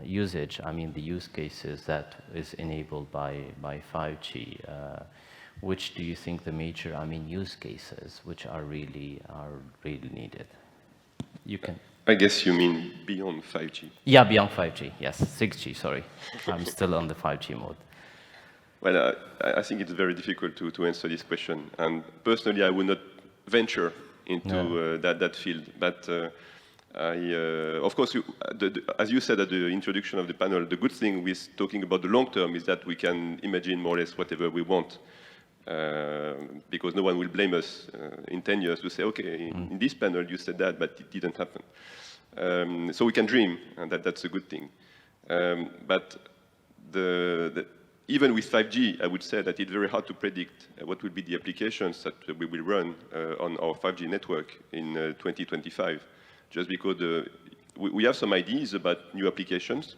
usage, the use cases that is enabled by 5G. which do you think the major, use cases which are really needed? You can. I guess you mean beyond 5G. Yeah, beyond 5G, yes, 6G, sorry. I'm still on the 5G mode. Well, I think it's very difficult to answer this question. And personally, I would not venture into that field. But of course, as you said at the introduction of the panel, the good thing with talking about the long term is that we can imagine more or less whatever we want. Because no one will blame us in 10 years to say, okay, in this panel you said that, but it didn't happen. So we can dream, and that's a good thing. But even with 5G, I would say that it's very hard to predict what will be the applications that we will run on our 5G network in 2025, just because we have some ideas about new applications,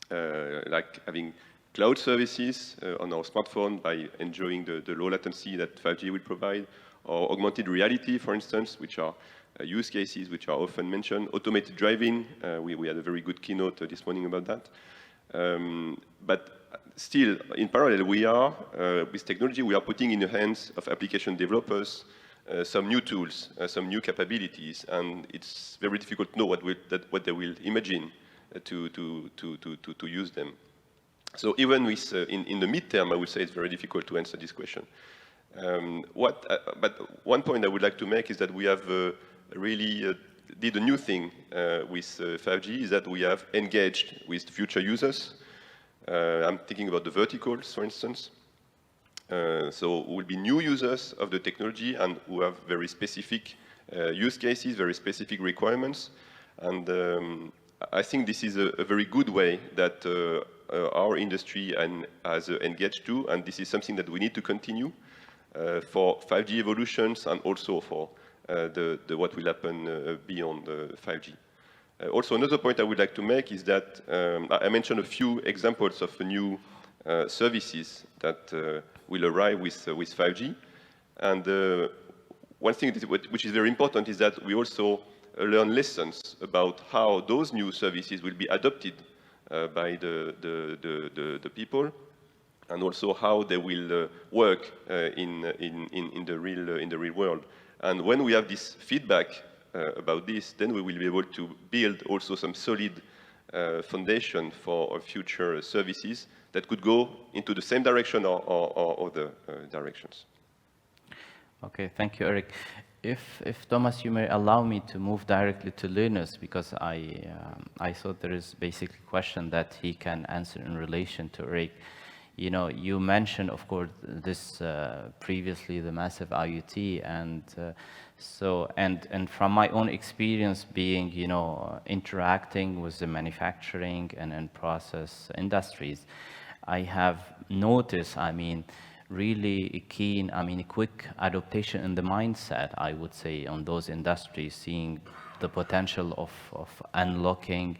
like having cloud services on our smartphone by enjoying the low latency that 5G will provide, or augmented reality, for instance, which are use cases which are often mentioned. Automated driving, we had a very good keynote this morning about that. But still, in parallel, we are, with technology, we are putting in the hands of application developers some new tools, some new capabilities, and it's very difficult to know what they will imagine to use them. So even with, in the midterm, I would say it's very difficult to answer this question. But one point I would like to make is that we have really did a new thing with 5G, is that we have engaged with future users. I'm thinking about the verticals, for instance. So will be new users of the technology and who have very specific use cases, very specific requirements. And I think this is a very good way that our industry has engaged to, and this is something that we need to continue for 5G evolutions and also for what will happen beyond 5G. Also, another point I would like to make is that I mentioned a few examples of new services that will arrive with 5G. And one thing which is very important is that we also learn lessons about how those new services will be adopted by the people, and also how they will work in the real world. And when we have this feedback about this, then we will be able to build also some solid foundation for our future services that could go into the same direction or other directions. Okay, thank you, Eric. If Thomas, you may allow me to move directly to Linus, because I thought there is basically a question that he can answer in relation to Eric. You know, you mentioned, of course, this previously, the massive IoT, and and from my own experience being, you know, interacting with the manufacturing and process industries, I have noticed, I mean, really keen, I mean, quick adaptation in the mindset, I would say, on those industries, seeing the potential of unlocking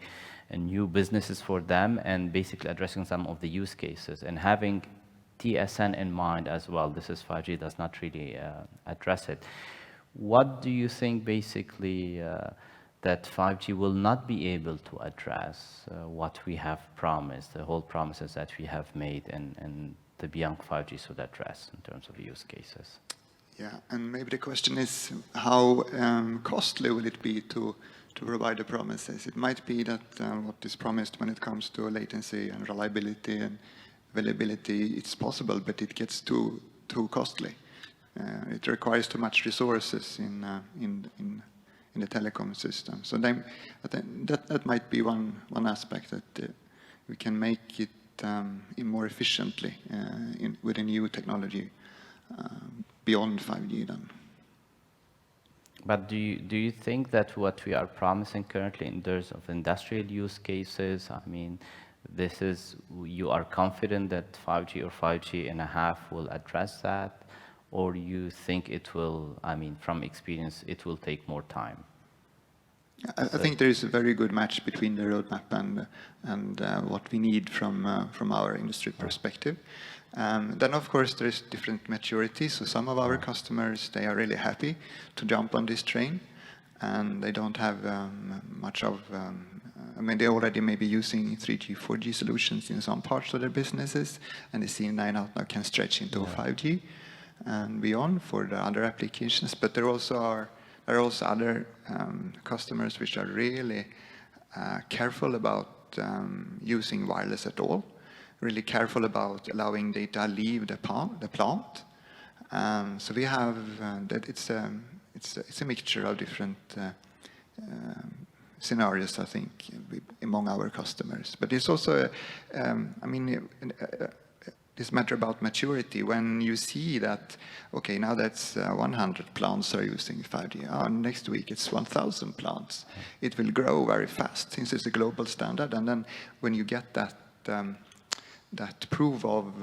new businesses for them and basically addressing some of the use cases and having TSN in mind as well. This is 5G does not really address it. What do you think basically that 5G will not be able to address what we have promised, the whole promises that we have made and the beyond 5G should address in terms of use cases? Yeah, and maybe the question is how costly will it be to provide the promises? It might be that what is promised when it comes to latency and reliability and availability, it's possible, but it gets too costly. It requires too much resources in the telecom system. So then, that might be one aspect, that we can make it more efficiently with a new technology beyond 5G then. But do you think that what we are promising currently in terms of industrial use cases, I mean, this is, you are confident that 5G or 5G and a half will address that? Or you think it will, I mean, from experience, it will take more time? I think there is a very good match between the roadmap and what we need from our industry perspective. Then, of course, there is different maturity. So some of our customers, they are really happy to jump on this train, and they don't have much of I mean, they're already maybe using 3G, 4G solutions in some parts of their businesses, and they see 9 out now can stretch into 5G and beyond for the other applications. But there are also other customers which are really careful about using wireless at all, really careful about allowing data leave the plant. So we have that it's a mixture of different scenarios, I think, among our customers. But it's also, I mean, this matter about maturity. When you see that, okay, now that's 100 plants are using 5G. Next week it's 1,000 plants. It will grow very fast since it's a global standard. And then when you get that that proof of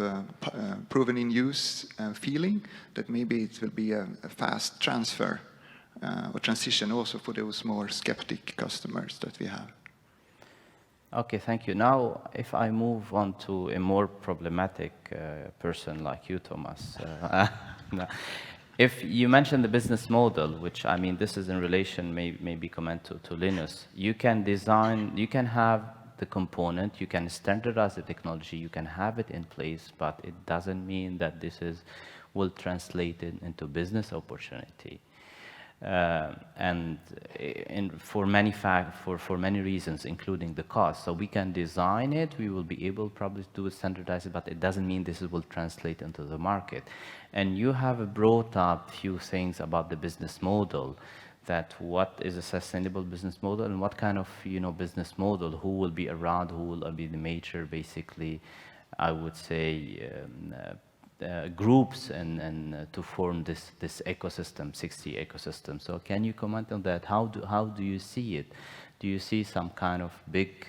proven in use feeling, that maybe it will be a fast transfer or transition also for those more skeptic customers that we have. Okay, thank you. Now, if I move on to a more problematic person like you, Thomas, if you mentioned the business model, which I mean, this is in relation, maybe comment to Linus, you can design, you can have the component, you can standardize the technology, you can have it in place, but it doesn't mean that will translate it into business opportunity. And for many reasons, including the cost. So we can design it, we will be able probably to standardize it, but it doesn't mean this will translate into the market. And you have brought up few things about the business model, that what is a sustainable business model and what kind of business model, who will be around, who will be the major, basically, I would say, groups and to form this ecosystem, 6G ecosystem. So can you comment on that? How do you see it? Do you see some kind of big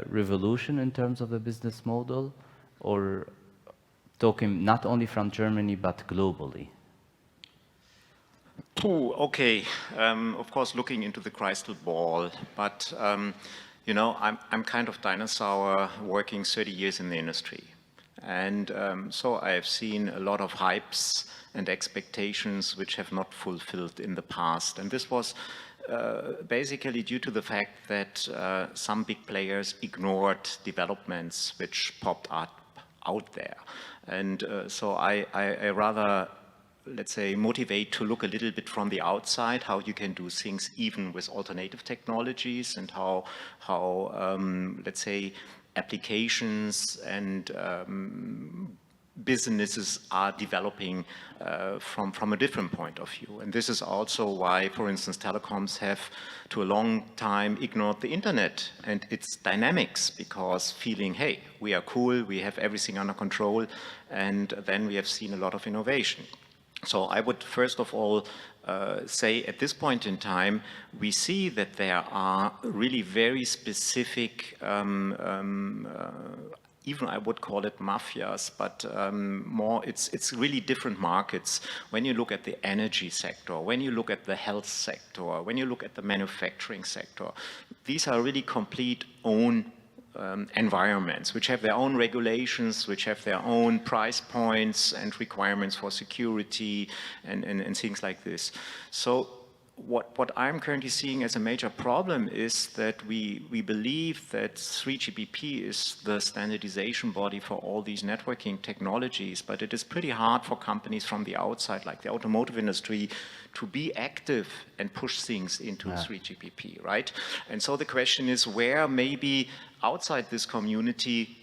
revolution in terms of the business model, or talking not only from Germany but globally? Okay, of course, looking into the crystal ball, but I'm kind of dinosaur working 30 years in the industry. And so I've seen a lot of hypes and expectations which have not fulfilled in the past. And this was basically due to the fact that some big players ignored developments which popped up out there. And so I rather, let's say, motivate to look a little bit from the outside, how you can do things even with alternative technologies, and how let's say, applications and businesses are developing from a different point of view. And this is also why, for instance, telecoms have to a long time ignored the internet and its dynamics, because feeling, hey, we are cool, we have everything under control, and then we have seen a lot of innovation. So I would first of all say at this point in time, we see that there are really very specific, even I would call it mafias, but more it's really different markets. When you look at the energy sector, when you look at the health sector, when you look at the manufacturing sector, these are really complete own environments, which have their own regulations, which have their own price points and requirements for security and things like this. So what I'm currently seeing as a major problem is that we believe that 3GPP is the standardization body for all these networking technologies, but it is pretty hard for companies from the outside, like the automotive industry, to be active and push things into 3GPP, right? And so the question is where maybe outside this community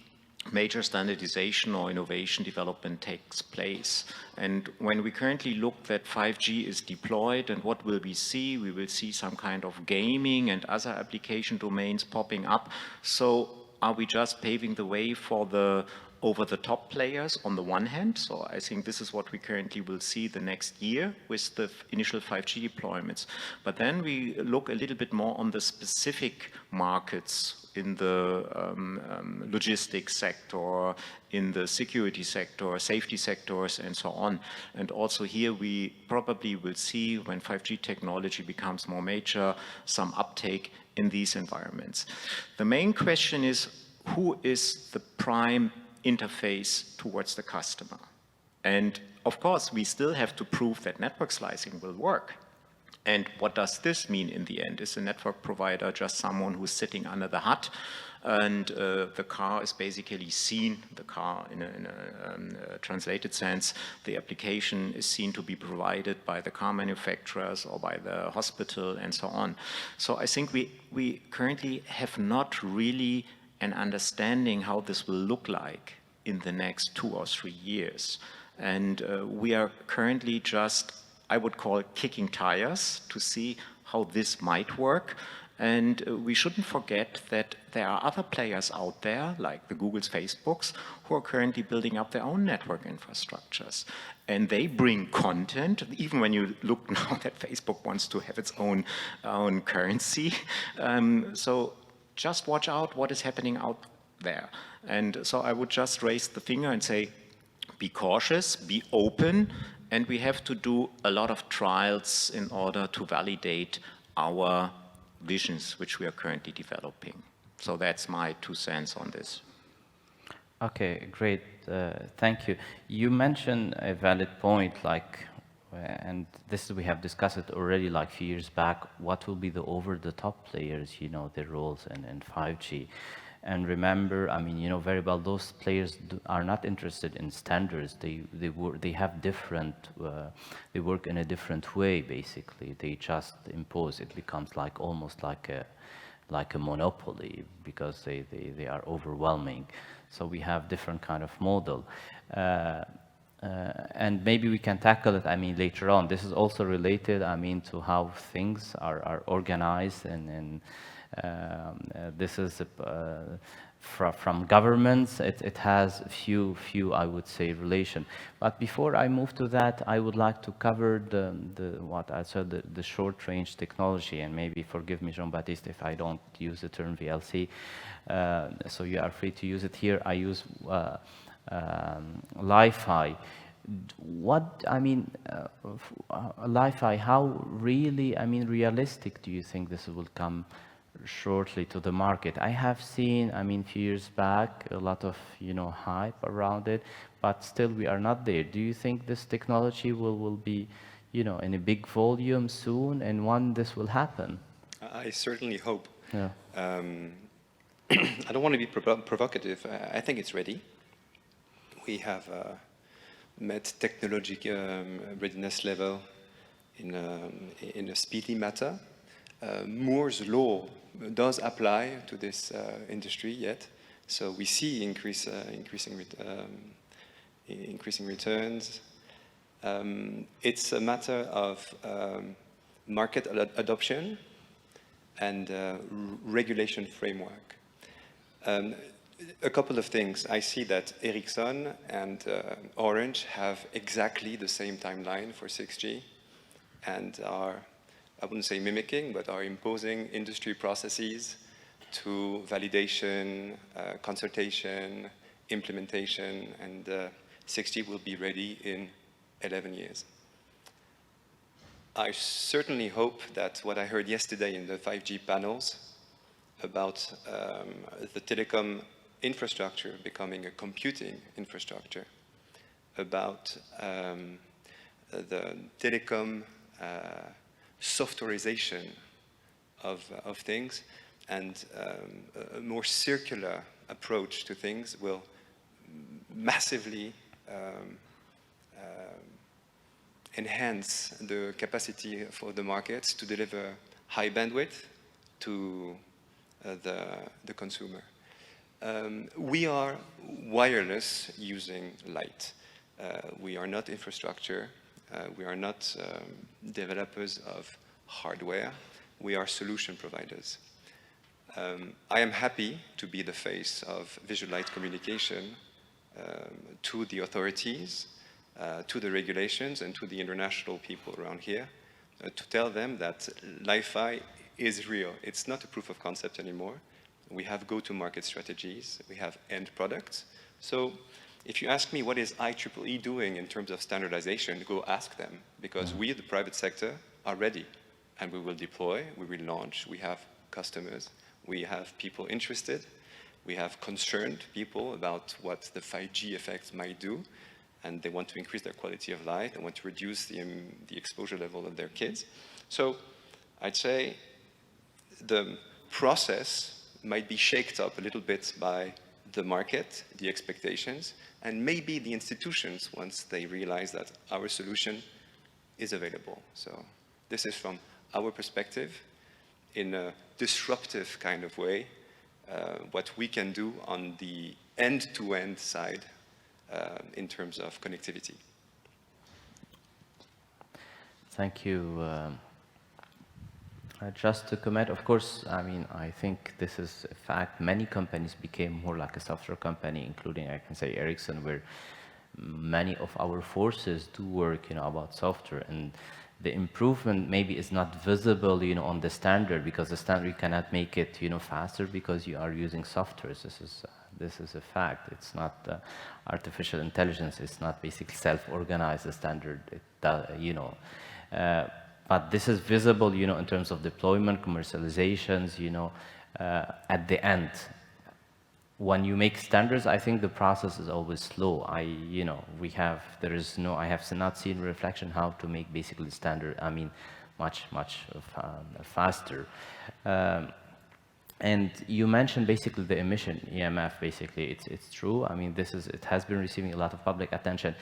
major standardization or innovation development takes place. And when we currently look that 5G is deployed, and what will we see? We will see some kind of gaming and other application domains popping up. So are we just paving the way for the over-the-top players on the one hand? So I think this is what we currently will see the next year with the initial 5G deployments. But then we look a little bit more on the specific markets in the logistics sector, in the security sector, safety sectors, and so on. And also here we probably will see, when 5G technology becomes more major, some uptake in these environments. The main question is, who is the prime interface towards the customer? And of course, we still have to prove that network slicing will work. And what does this mean in the end? Is a network provider just someone who's sitting under the hut and the car is basically seen, the car in a translated sense, the application is seen to be provided by the car manufacturers or by the hospital and so on. So I think we currently have not really an understanding how this will look like in the next 2 or 3 years. And we are currently just, I would call it kicking tires to see how this might work. And we shouldn't forget that there are other players out there, like the Googles, Facebooks, who are currently building up their own network infrastructures. And they bring content, even when you look now that Facebook wants to have its own currency. So just watch out what is happening out there. And so I would just raise the finger and say, be cautious, be open, and we have to do a lot of trials in order to validate our visions which we are currently developing. So that's my 2 cents on this. Okay, great. Thank you. You mentioned a valid point, like, and this we have discussed it already like a few years back, what will be the over-the-top players, you know, their roles in 5G. And remember, I mean, you know very well, those players are not interested in standards. They have different, they work in a different way, basically. They just impose. It becomes like almost like a monopoly because they are overwhelming. So we have different kind of model. And maybe we can tackle it, I mean, later on. This is also related, I mean, to how things are organized and this is from governments. It has few I would say relation. But before I move to that, I would like to cover what I said, the short range technology, and maybe forgive me, Jean-Baptiste, if I don't use the term VLC. So you are free to use it here. I use Li-Fi. What, I mean, Li-Fi, how really, I mean, realistic do you think this will come shortly to the market? I have seen, I mean, a few years back, a lot of, you know, hype around it, but still we are not there. Do you think this technology will be, you know, in a big volume soon, and when this will happen? I certainly hope. Yeah. I don't want to be provocative. I think it's ready. We have met technological readiness level in a speedy matter. Moore's law does apply to this industry yet, so we see increasing returns. It's a matter of market adoption and regulation framework. A couple of things. I see that Ericsson and Orange have exactly the same timeline for 6G and are, I wouldn't say mimicking, but are imposing industry processes to validation, consultation, implementation, and 6G will be ready in 11 years. I certainly hope that what I heard yesterday in the 5G panels about the telecom infrastructure becoming a computing infrastructure, about the telecom softwareization of things, and a more circular approach to things will massively enhance the capacity for the markets to deliver high bandwidth to the consumer. We are wireless using light. We are not infrastructure. We are not developers of hardware. We are solution providers. I am happy to be the face of visual light communication to the authorities, to the regulations, and to the international people around here, to tell them that Li-Fi is real. It's not a proof of concept anymore. We have go-to-market strategies. We have end products. So if you ask me what is IEEE doing in terms of standardization, go ask them, because we, the private sector, are ready. And we will deploy, we will launch, we have customers, we have people interested, we have concerned people about what the 5G effects might do, and they want to increase their quality of life, they want to reduce the exposure level of their kids. So I'd say the process might be shaked up a little bit by the market, the expectations, and maybe the institutions once they realize that our solution is available. So this is from our perspective, in a disruptive kind of way, what we can do on the end-to-end side in terms of connectivity. Thank you. Just to comment, of course, I mean, I think this is a fact. Many companies became more like a software company, including, I can say, Ericsson, where many of our forces do work, about software. And the improvement maybe is not visible, on the standard, because the standard, you cannot make it, faster because you are using software. This is a fact. It's not artificial intelligence. It's not basically self-organized, the standard, but this is visible, in terms of deployment, commercializations, at the end. When you make standards, I think the process is always slow. I have not seen reflection how to make basically standard, much faster. And you mentioned basically the emission EMF, basically, it's true. It has been receiving a lot of public attention.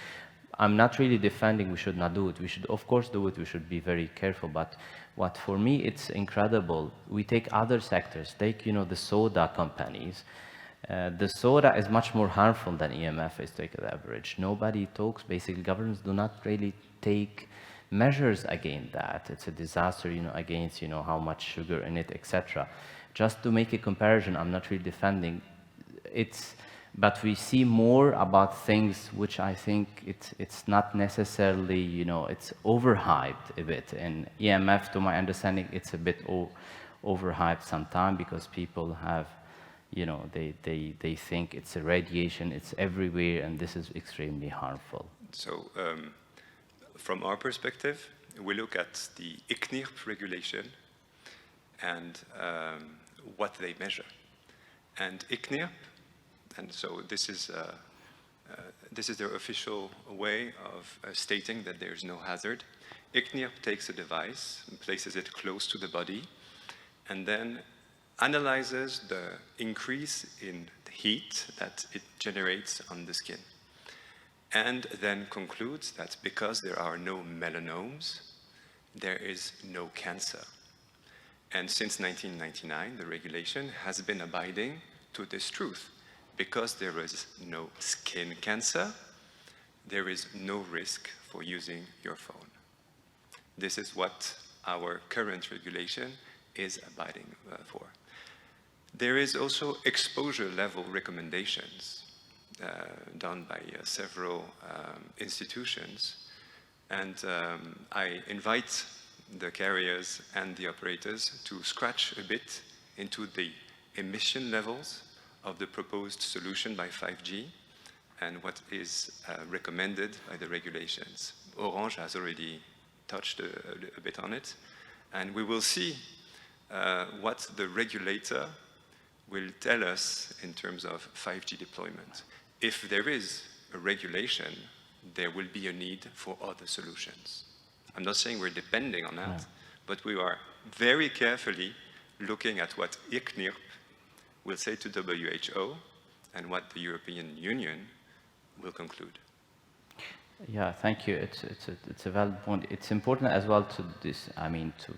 I'm not really defending we should not do it. We should, of course, do it. We should be very careful. But what for me, it's incredible. We take other sectors, take, the soda companies. The soda is much more harmful than EMF is taken on average. Nobody talks, basically, governments do not really take measures against that. It's a disaster, against, how much sugar in it, etc. Just to make a comparison, I'm not really defending. But we see more about things which I think it's not necessarily, it's overhyped a bit. And EMF, to my understanding, it's a bit overhyped sometimes because people have, they think it's a radiation, it's everywhere, and this is extremely harmful. So from our perspective, we look at the EuCNC regulation and what they measure. And EuCNC, and so this is their official way of stating that there's no hazard. EuCNC takes a device and places it close to the body and then analyzes the increase in the heat that it generates on the skin. And then concludes that because there are no melanomes, there is no cancer. And since 1999, the regulation has been abiding to this truth. Because there is no skin cancer, there is no risk for using your phone. This is what our current regulation is abiding for. There is also exposure level recommendations done by several institutions. And I invite the carriers and the operators to scratch a bit into the emission levels of the proposed solution by 5G and what is recommended by the regulations. Orange has already touched a bit on it, and we will see what the regulator will tell us in terms of 5G deployment. If there is a regulation, there will be a need for other solutions. I'm not saying we're depending on that, but we are very carefully looking at what EuCNC will say to WHO and what the European Union will conclude. Yeah, thank you. It's a valid point. It's important as well to to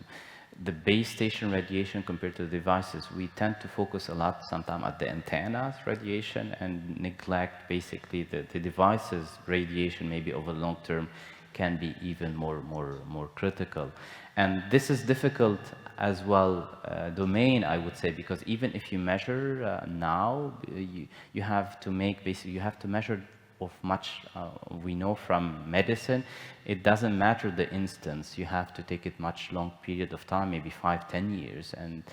the base station radiation compared to the devices. We tend to focus a lot sometimes at the antennas radiation and neglect basically the devices radiation. Maybe over the long term can be even more critical. And this is difficult as well domain, I would say, because even if you measure now, you have to make basically, you have to measure of much we know from medicine. It doesn't matter the instance, you have to take it much long period of time, maybe 5-10 years, and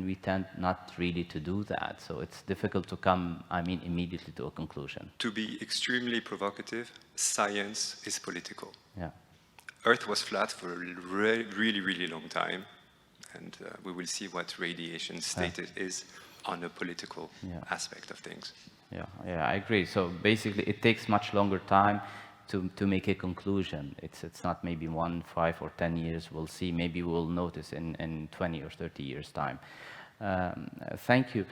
we tend not really to do that. So it's difficult to come, immediately to a conclusion. To be extremely provocative, science is political. Yeah. Earth was flat for a really long time, and we will see what radiation status is on a political aspect of things. Yeah, I agree. So basically, it takes much longer time. to make a conclusion. It's not maybe 1, 5, or 10 years. We'll see. Maybe we'll notice in 20 or 30 years' time. Thank you.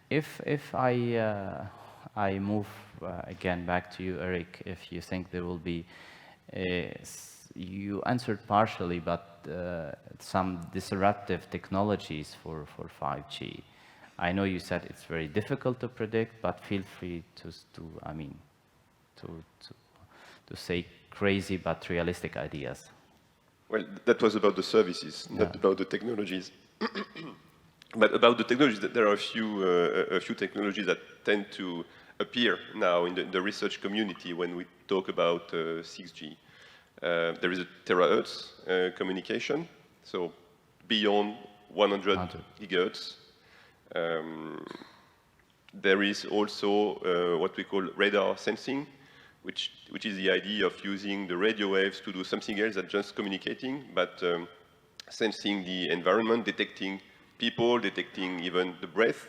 If I move again back to you, Eric, if you think there will be, you answered partially, but some disruptive technologies for 5G. I know you said it's very difficult to predict, but feel free to say crazy but realistic ideas. Well, that was about the services, not about the technologies. But about the technologies, there are a few technologies that tend to appear now in the research community when we talk about 6G. There is a terahertz communication, so beyond 100 gigahertz. There is also what we call radar sensing, which is the idea of using the radio waves to do something else than just communicating, but sensing the environment, detecting people, detecting even the breath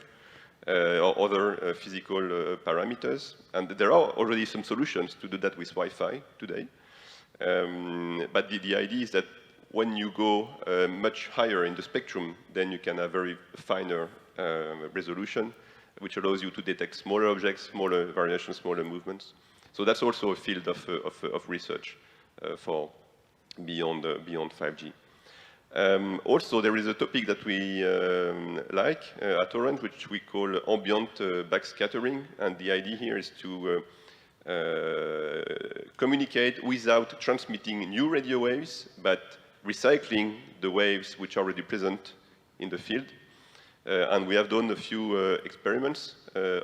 or other physical parameters. And there are already some solutions to do that with Wi-Fi today. But the idea is that when you go much higher in the spectrum, then you can have very finer resolution, which allows you to detect smaller objects, smaller variations, smaller movements. So that's also a field of research for beyond 5G. Also, there is a topic that we like at Orange, which we call ambient backscattering. And the idea here is to communicate without transmitting new radio waves, but recycling the waves which are already present in the field. And we have done a few experiments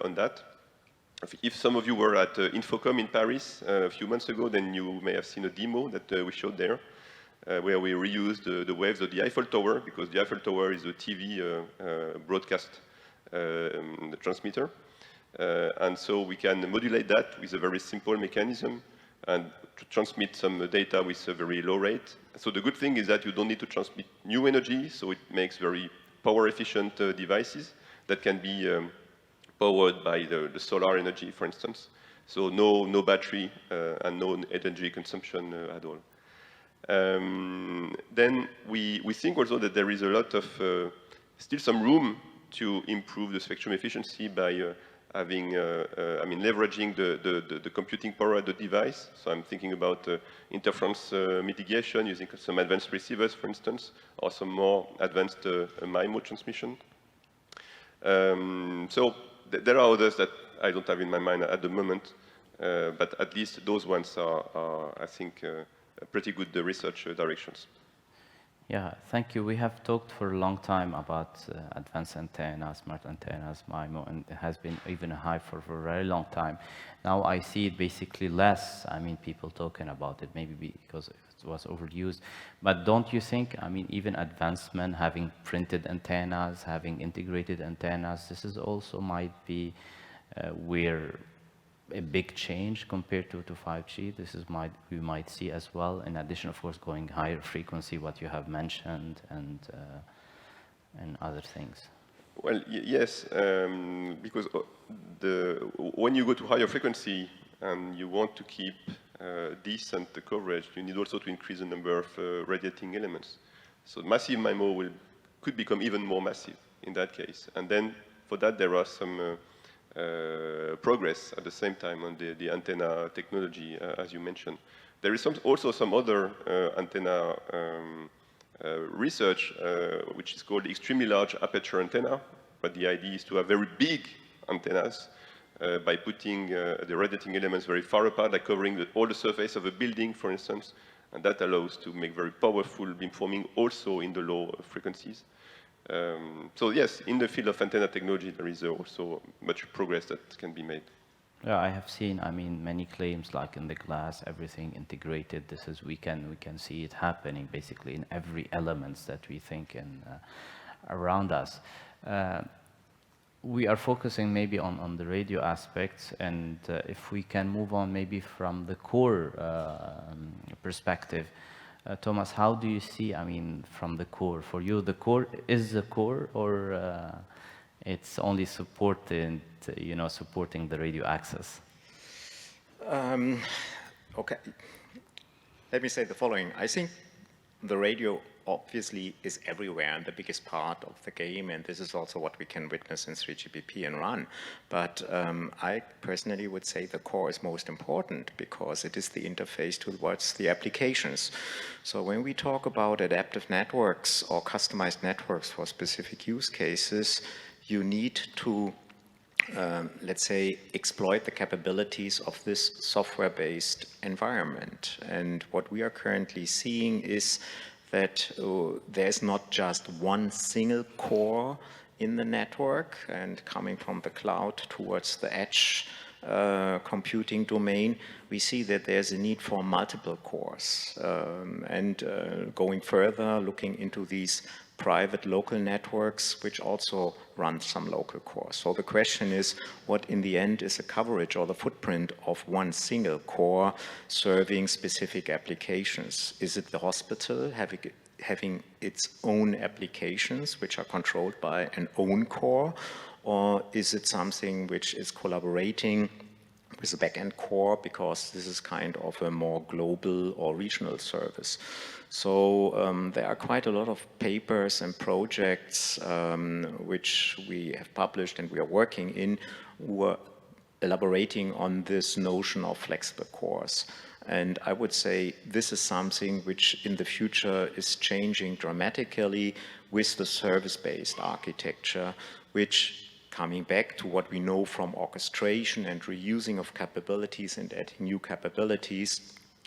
on that. If some of you were at Infocom in Paris a few months ago, then you may have seen a demo that we showed there, where we reused the waves of the Eiffel Tower, because the Eiffel Tower is a TV broadcast transmitter. And so we can modulate that with a very simple mechanism and to transmit some data with a very low rate. So the good thing is that you don't need to transmit new energy, so it makes very power-efficient devices that can be powered by the solar energy, for instance. So no battery and no energy consumption at all. Then we think also that there is a lot of, still some room to improve the spectrum efficiency by having, leveraging the computing power of the device. So I'm thinking about interference mitigation using some advanced receivers, for instance, or some more advanced MIMO transmission. So there are others that I don't have in my mind at the moment, but at least those ones are I think, pretty good research directions. Yeah, thank you. We have talked for a long time about advanced antennas, smart antennas, MIMO, and it has been even a hype for a very long time. Now I see it basically less. I mean, people talking about it, maybe because it was overused. But don't you think, I mean, even advancement, having printed antennas, having integrated antennas, this is also might be where a big change compared to 5G. This is we might see as well. In addition, of course, going higher frequency, what you have mentioned, and other things. Well, yes, because when you go to higher frequency and you want to keep decent coverage, you need also to increase the number of radiating elements. So massive MIMO could become even more massive in that case. And then for that, there are some progress at the same time on the antenna technology, as you mentioned. There is also some other antenna research, which is called extremely large aperture antenna, but the idea is to have very big antennas by putting the radiating elements very far apart, like covering all the surface of a building, for instance, and that allows to make very powerful beamforming also in the low frequencies. So yes, in the field of antenna technology, there is also much progress that can be made. Yeah, I have seen, I mean, many claims like in the glass, everything integrated. This is, we can see it happening basically in every elements that we think in, around us. We are focusing maybe on the radio aspects, and if we can move on maybe from the core perspective. Thomas, how do you see, I mean, from the core? For you, the core is the core, or it's only supporting the radio access? Okay. Let me say the following. I think the radio obviously is everywhere and the biggest part of the game, and this is also what we can witness in 3GPP and RAN. But I personally would say the core is most important because it is the interface towards the applications. So when we talk about adaptive networks or customized networks for specific use cases, you need to let's say, exploit the capabilities of this software-based environment. And what we are currently seeing is that there's not just one single core in the network, and coming from the cloud towards the edge computing domain, we see that there's a need for multiple cores. Going further, looking into these private local networks, which also run some local cores. So the question is, what in the end is the coverage or the footprint of one single core serving specific applications? Is it the hospital having its own applications, which are controlled by an own core? Or is it something which is collaborating with the backend core, because this is kind of a more global or regional service? So there are quite a lot of papers and projects which we have published and we are working in, who are elaborating on this notion of flexible cores. And I would say this is something which in the future is changing dramatically with the service-based architecture, which, coming back to what we know from orchestration and reusing of capabilities and adding new capabilities,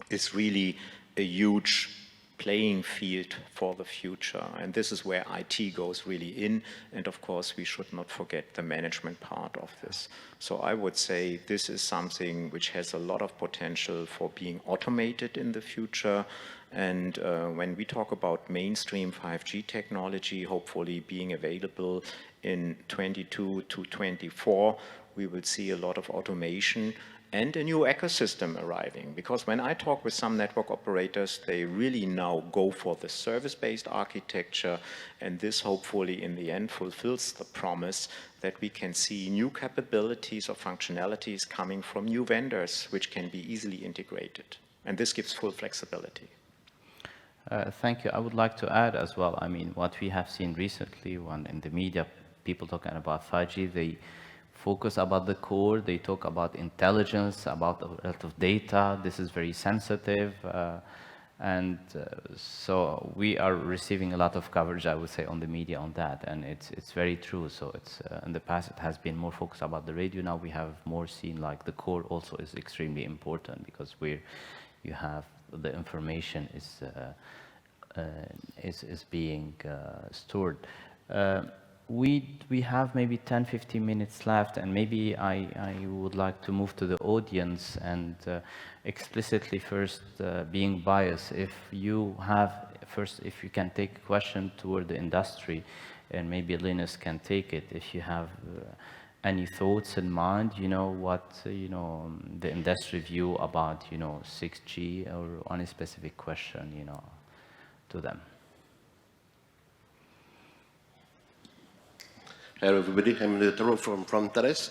is really a huge playing field for the future. And this is where IT goes really in. And of course, we should not forget the management part of this. So I would say this is something which has a lot of potential for being automated in the future. And when we talk about mainstream 5G technology, hopefully being available in 22 to 24, we will see a lot of automation and a new ecosystem arriving. Because when I talk with some network operators, they really now go for the service-based architecture, and this hopefully in the end fulfills the promise that we can see new capabilities or functionalities coming from new vendors, which can be easily integrated. And this gives full flexibility. Thank you. I would like to add as well, I mean, what we have seen recently when in the media, people talking about 5G, they focus about the core, they talk about intelligence, about a lot of data. This is very sensitive. So we are receiving a lot of coverage, I would say, on the media on that. And it's very true. So it's in the past, it has been more focused about the radio. Now we have more seen like the core also is extremely important, because you have the information is being stored. We have maybe 10-15 minutes left, and maybe I would like to move to the audience and explicitly first being biased. If you can take a question toward the industry, and maybe Linus can take it. If you have any thoughts in mind, what the industry view about 6G, or any specific question to them. Hello everybody, I'm Taro from Thales.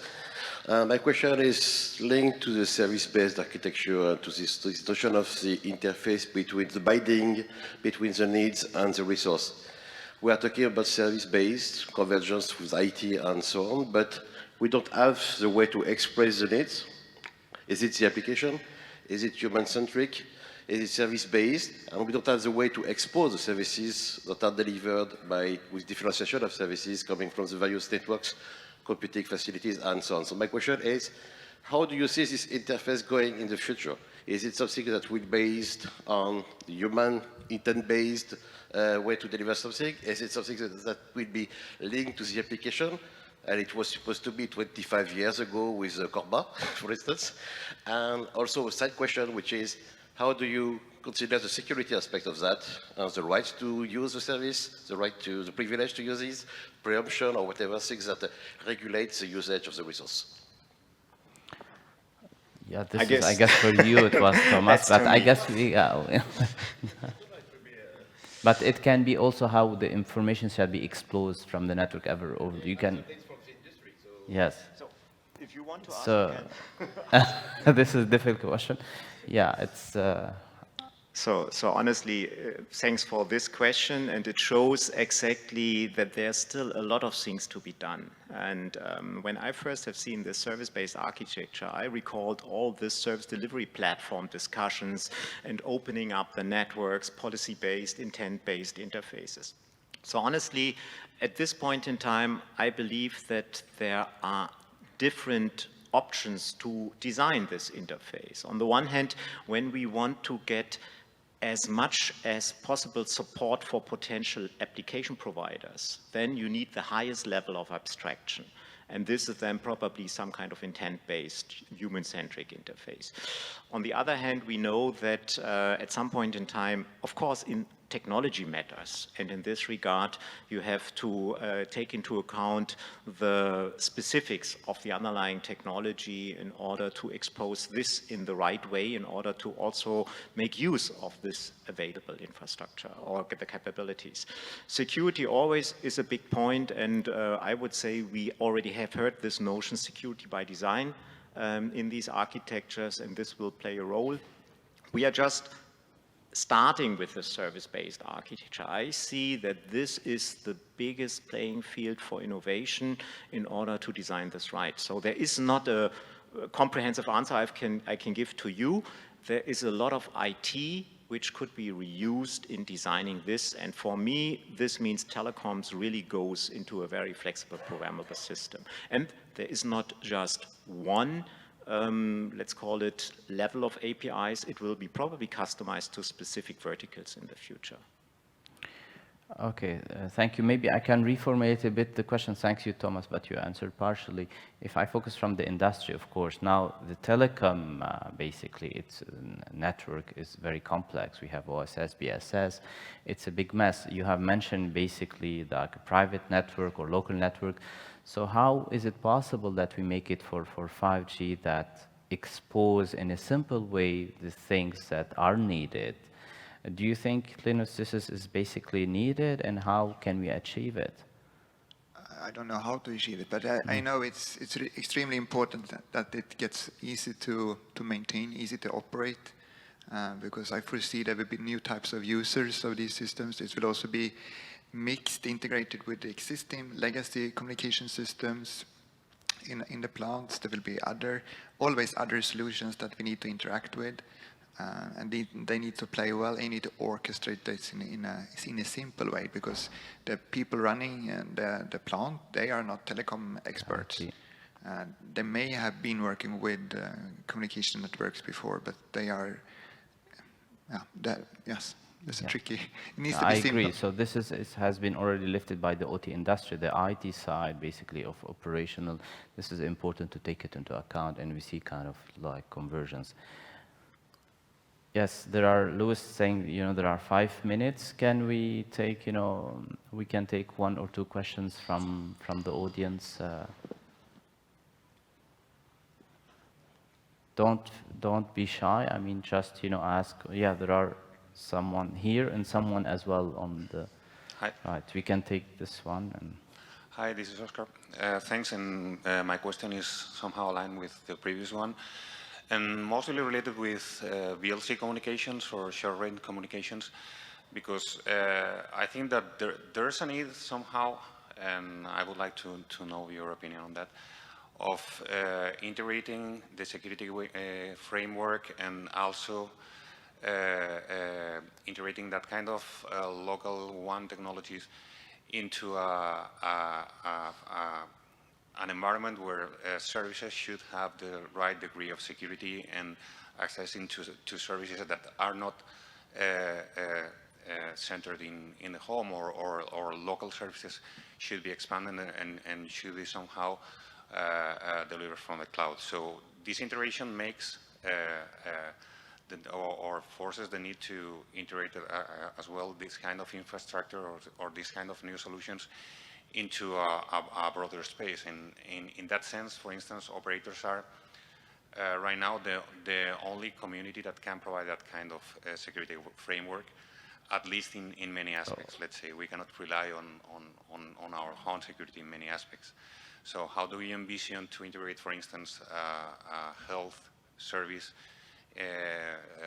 My question is linked to the service-based architecture, to this notion of the interface between the binding, between the needs and the resource. We are talking about service-based, convergence with IT and so on, but we don't have the way to express the needs. Is it the application? Is it human-centric? Is it service-based? And we don't have the way to expose the services that are delivered with differentiation of services coming from the various networks, computing facilities, and so on. So my question is, how do you see this interface going in the future? Is it something that will be based on the human, intent-based way to deliver something? Is it something that will be linked to the application? And it was supposed to be 25 years ago with Corba, for instance. And also a side question, which is, how do you consider the security aspect of that, the right to use the service, the privilege to use it, preemption, or whatever things that regulates the usage of the resource? Yeah, I guess for you it was Thomas, but I guess but it can be also how the information shall be exposed from the network over. You can. Yes. So If you want to ask, So, you can. this is a difficult question. Yeah, it's... So honestly, thanks for this question, and it shows exactly that there's still a lot of things to be done. And when I first have seen this service-based architecture, I recalled all this service delivery platform discussions and opening up the networks, policy-based, intent-based interfaces. So honestly, at this point in time, I believe that there are different options to design this interface. On the one hand, when we want to get as much as possible support for potential application providers, then you need the highest level of abstraction. And this is then probably some kind of intent-based, human-centric interface. On the other hand, we know that at some point in time, of course, technology matters. And in this regard, you have to take into account the specifics of the underlying technology in order to expose this in the right way, in order to also make use of this available infrastructure or get the capabilities. Security always is a big point, and I would say we already have heard this notion, security by design, in these architectures, and this will play a role. We are just starting with the service-based architecture. I see that this is the biggest playing field for innovation in order to design this right. So there is not a comprehensive answer I can give to you. There is a lot of IT which could be reused in designing this, and for me, this means telecoms really goes into a very flexible programmable system. And there is not just one let's call it level of APIs. It will be probably customized to specific verticals in the future. Okay, thank you. Maybe I can reformulate a bit the question. Thanks you, Thomas, but you answered partially. If I focus from the industry, of course, now the telecom, basically, its network is very complex. We have OSS, BSS. It's a big mess. You have mentioned basically like a private network or local network. So how is it possible that we make it for 5G that expose in a simple way the things that are needed? Do you think, Linus, this is basically needed, and how can we achieve it? I don't know how to achieve it, but I know it's extremely important that it gets easy to maintain, easy to operate, because I foresee there will be new types of users of these systems. It will also be mixed, integrated with the existing legacy communication systems in the plants. There will be always other solutions that we need to interact with, and they need to play well. They need to orchestrate this in a simple way, because the people running the plant, they are not telecom experts. They may have been working with communication networks before, but they are, yes. This is tricky. It needs to be simple. I agree. So this has been already lifted by the OT industry, the IT side, basically, of operational. This is important to take it into account, and we see kind of like conversions. Yes, there are, Louis saying, there are 5 minutes. Can we take, we can take 1 or 2 questions from the audience. Don't be shy. I mean, just, ask. Yeah, there are someone here and someone as well on the right. We can take this one. And hi, this is Oscar. Thanks, and my question is somehow aligned with the previous one, and mostly related with VLC communications or short-range communications, because I think that there's a need somehow, and I would like to know your opinion on that, of integrating the security framework and also integrating that kind of local one technologies into an environment where services should have the right degree of security and access to services that are not centered in the home, or local services should be expanded and should be somehow delivered from the cloud. So this integration makes or forces the need to integrate as well this kind of infrastructure or this kind of new solutions into a broader space. And in that sense, for instance, operators are right now the only community that can provide that kind of security framework, at least in many aspects. Let's say we cannot rely on our own security in many aspects. So how do you envision to integrate, for instance, a health service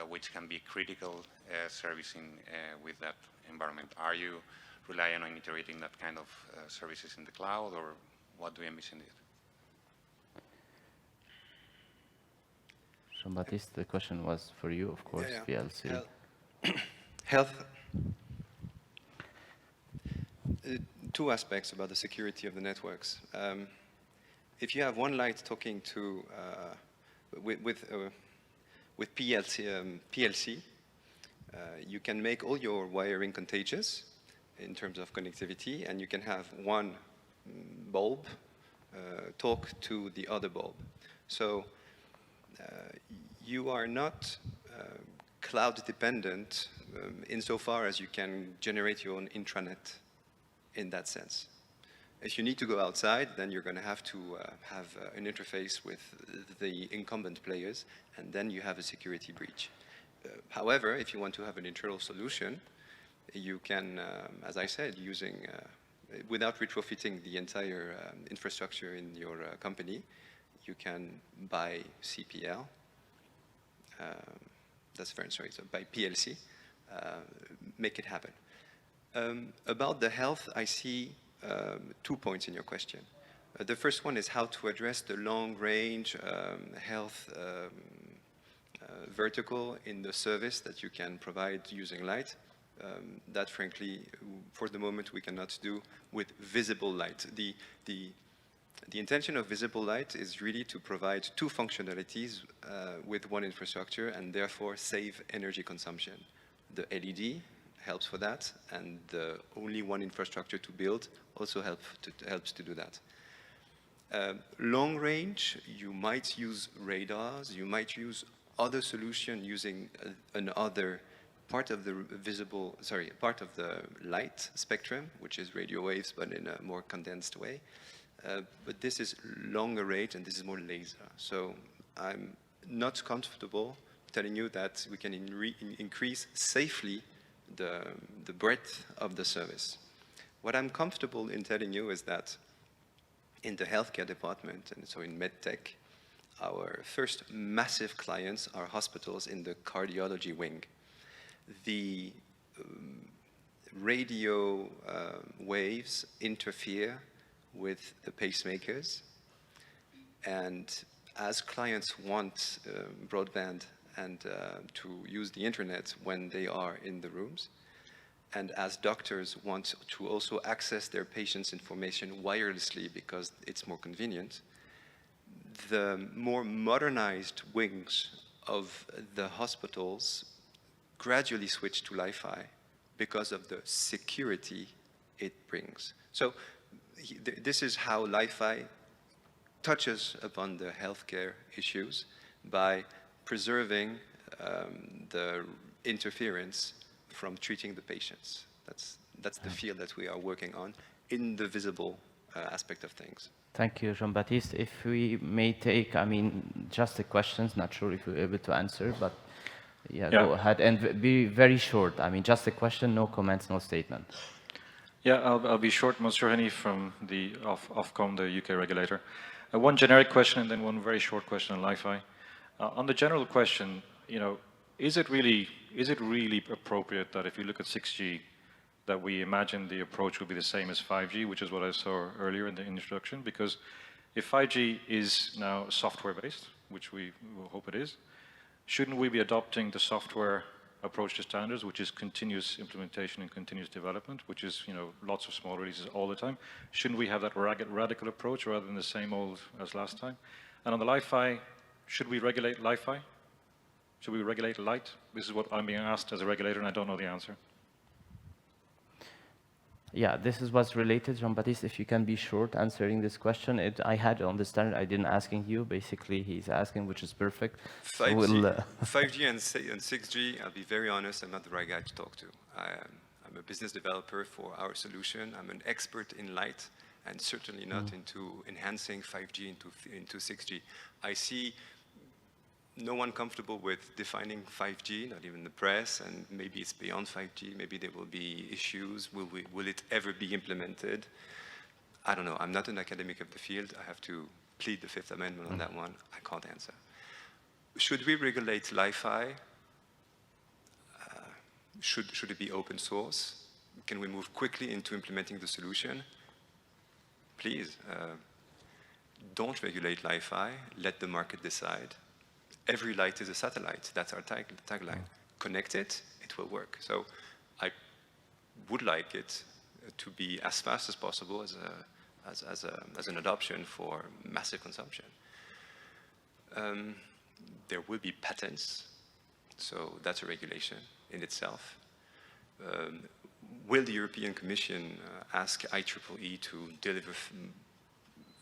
which can be critical servicing with that environment? Are you relying on integrating that kind of services in the cloud, or what do you envision it? Jean-Baptiste, the question was for you, of course, PLC. Health. Two aspects about the security of the networks. If you have one light talking to with PLC, you can make all your wiring contagious in terms of connectivity, and you can have one bulb talk to the other bulb. So you are not cloud dependent insofar as you can generate your own intranet in that sense. If you need to go outside, then you're going to have an interface with the incumbent players, and then you have a security breach. However, if you want to have an internal solution, you can, as I said, using without retrofitting the entire infrastructure in your company, you can buy CPL. That's very sorry. So by PLC, make it happen. About the health, I see 2 points in your question. The first one is how to address the long-range health vertical in the service that you can provide using light. That, frankly, for the moment, we cannot do with visible light. The intention of visible light is really to provide two functionalities with one infrastructure and therefore save energy consumption. The LED helps for that, and the only one infrastructure to build also helps to do that. Long range, you might use radars, you might use other solution using another part of the part of the light spectrum, which is radio waves, but in a more condensed way. But this is longer range, and this is more laser. So I'm not comfortable telling you that we can increase safely the breadth of the service. What I'm comfortable in telling you is that in the healthcare department, and so in medtech, our first massive clients are hospitals in the cardiology wing. The radio waves interfere with the pacemakers, and as clients want broadband and to use the internet when they are in the rooms, and as doctors want to also access their patients' information wirelessly because it's more convenient, the more modernized wings of the hospitals gradually switch to Li-Fi because of the security it brings. So this is how Li-Fi touches upon the healthcare issues by preserving the interference from treating the patients. That's the field that we are working on in the visible aspect of things. Thank you, Jean-Baptiste. If we may take, just the questions, not sure if you're able to answer, but yeah, go ahead and be very short. Just a question, no comments, no statement. Yeah, I'll be short. Monsieur Henny from the Ofcom, the UK regulator. One generic question and then one very short question on Li-Fi. On the general question, is it really appropriate that if you look at 6G, that we imagine the approach will be the same as 5G, which is what I saw earlier in the introduction? Because if 5G is now software-based, which we hope it is, shouldn't we be adopting the software approach to standards, which is continuous implementation and continuous development, which is lots of small releases all the time? Shouldn't we have that radical approach rather than the same old as last time? And on the Li-Fi, should we regulate Li-Fi? Should we regulate light? This is what I'm being asked as a regulator, and I don't know the answer. Yeah, this is what's related, Jean-Baptiste. If you can be short answering this question. I had on the standard, I didn't asking you. Basically, he's asking, which is perfect. 5G and 6G, I'll be very honest, I'm not the right guy to talk to. I'm a business developer for our solution. I'm an expert in light, and certainly not into enhancing 5G into 6G. I see no one comfortable with defining 5G, not even the press, and maybe it's beyond 5G, maybe there will be issues. Will it ever be implemented? I don't know, I'm not an academic of the field. I have to plead the Fifth Amendment on that one. I can't answer. Should we regulate Li-Fi? Should it be open source? Can we move quickly into implementing the solution? Please, don't regulate Li-Fi. Let the market decide. Every light is a satellite. That's our tagline. Connect it, it will work. So I would like it to be as fast as possible as an adoption for massive consumption. There will be patents, so that's a regulation in itself. Will the European Commission ask IEEE to deliver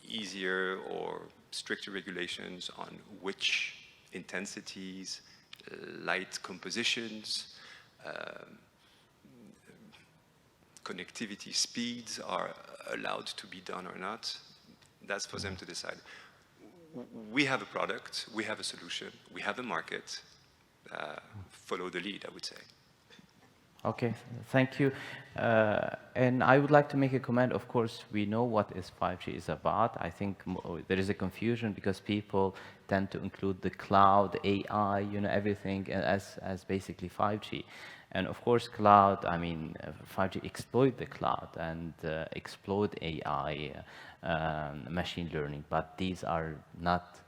easier or stricter regulations on which intensities, light compositions, connectivity speeds are allowed to be done or not? That's for them to decide. We have a product, we have a solution, we have a market. Follow the lead, I would say. Okay, thank you. And I would like to make a comment. Of course, we know what is 5G is about. I think there is a confusion because people tend to include the cloud, AI, you know, everything as basically 5G. And of course, cloud, I mean, 5G exploit the cloud and exploit AI, machine learning, but these are not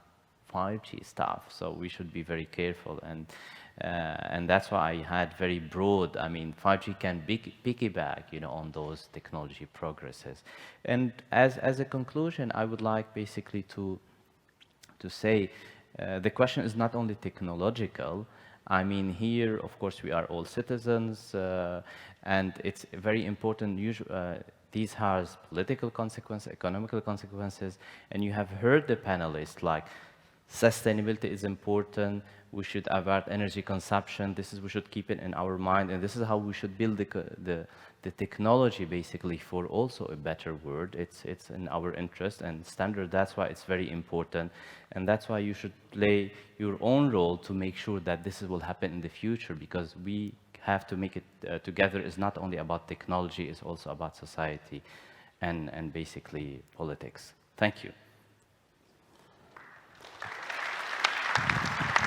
5G stuff. So we should be very careful. And that's why I had very broad, I mean, 5G can piggyback, you know, on those technology progresses. And as a conclusion, I would like basically to say the question is not only technological. I mean, here, of course, we are all citizens, and it's very important. These has political consequences, economical consequences, and you have heard the panelists like, sustainability is important. We should avert energy consumption. We should keep it in our mind, and this is how we should build the technology basically for also a better world. It's in our interest and standard. That's why it's very important, and that's why you should play your own role to make sure that this will happen in the future, because we have to make it together. It's not only about technology, it's also about society and basically politics. Thank you.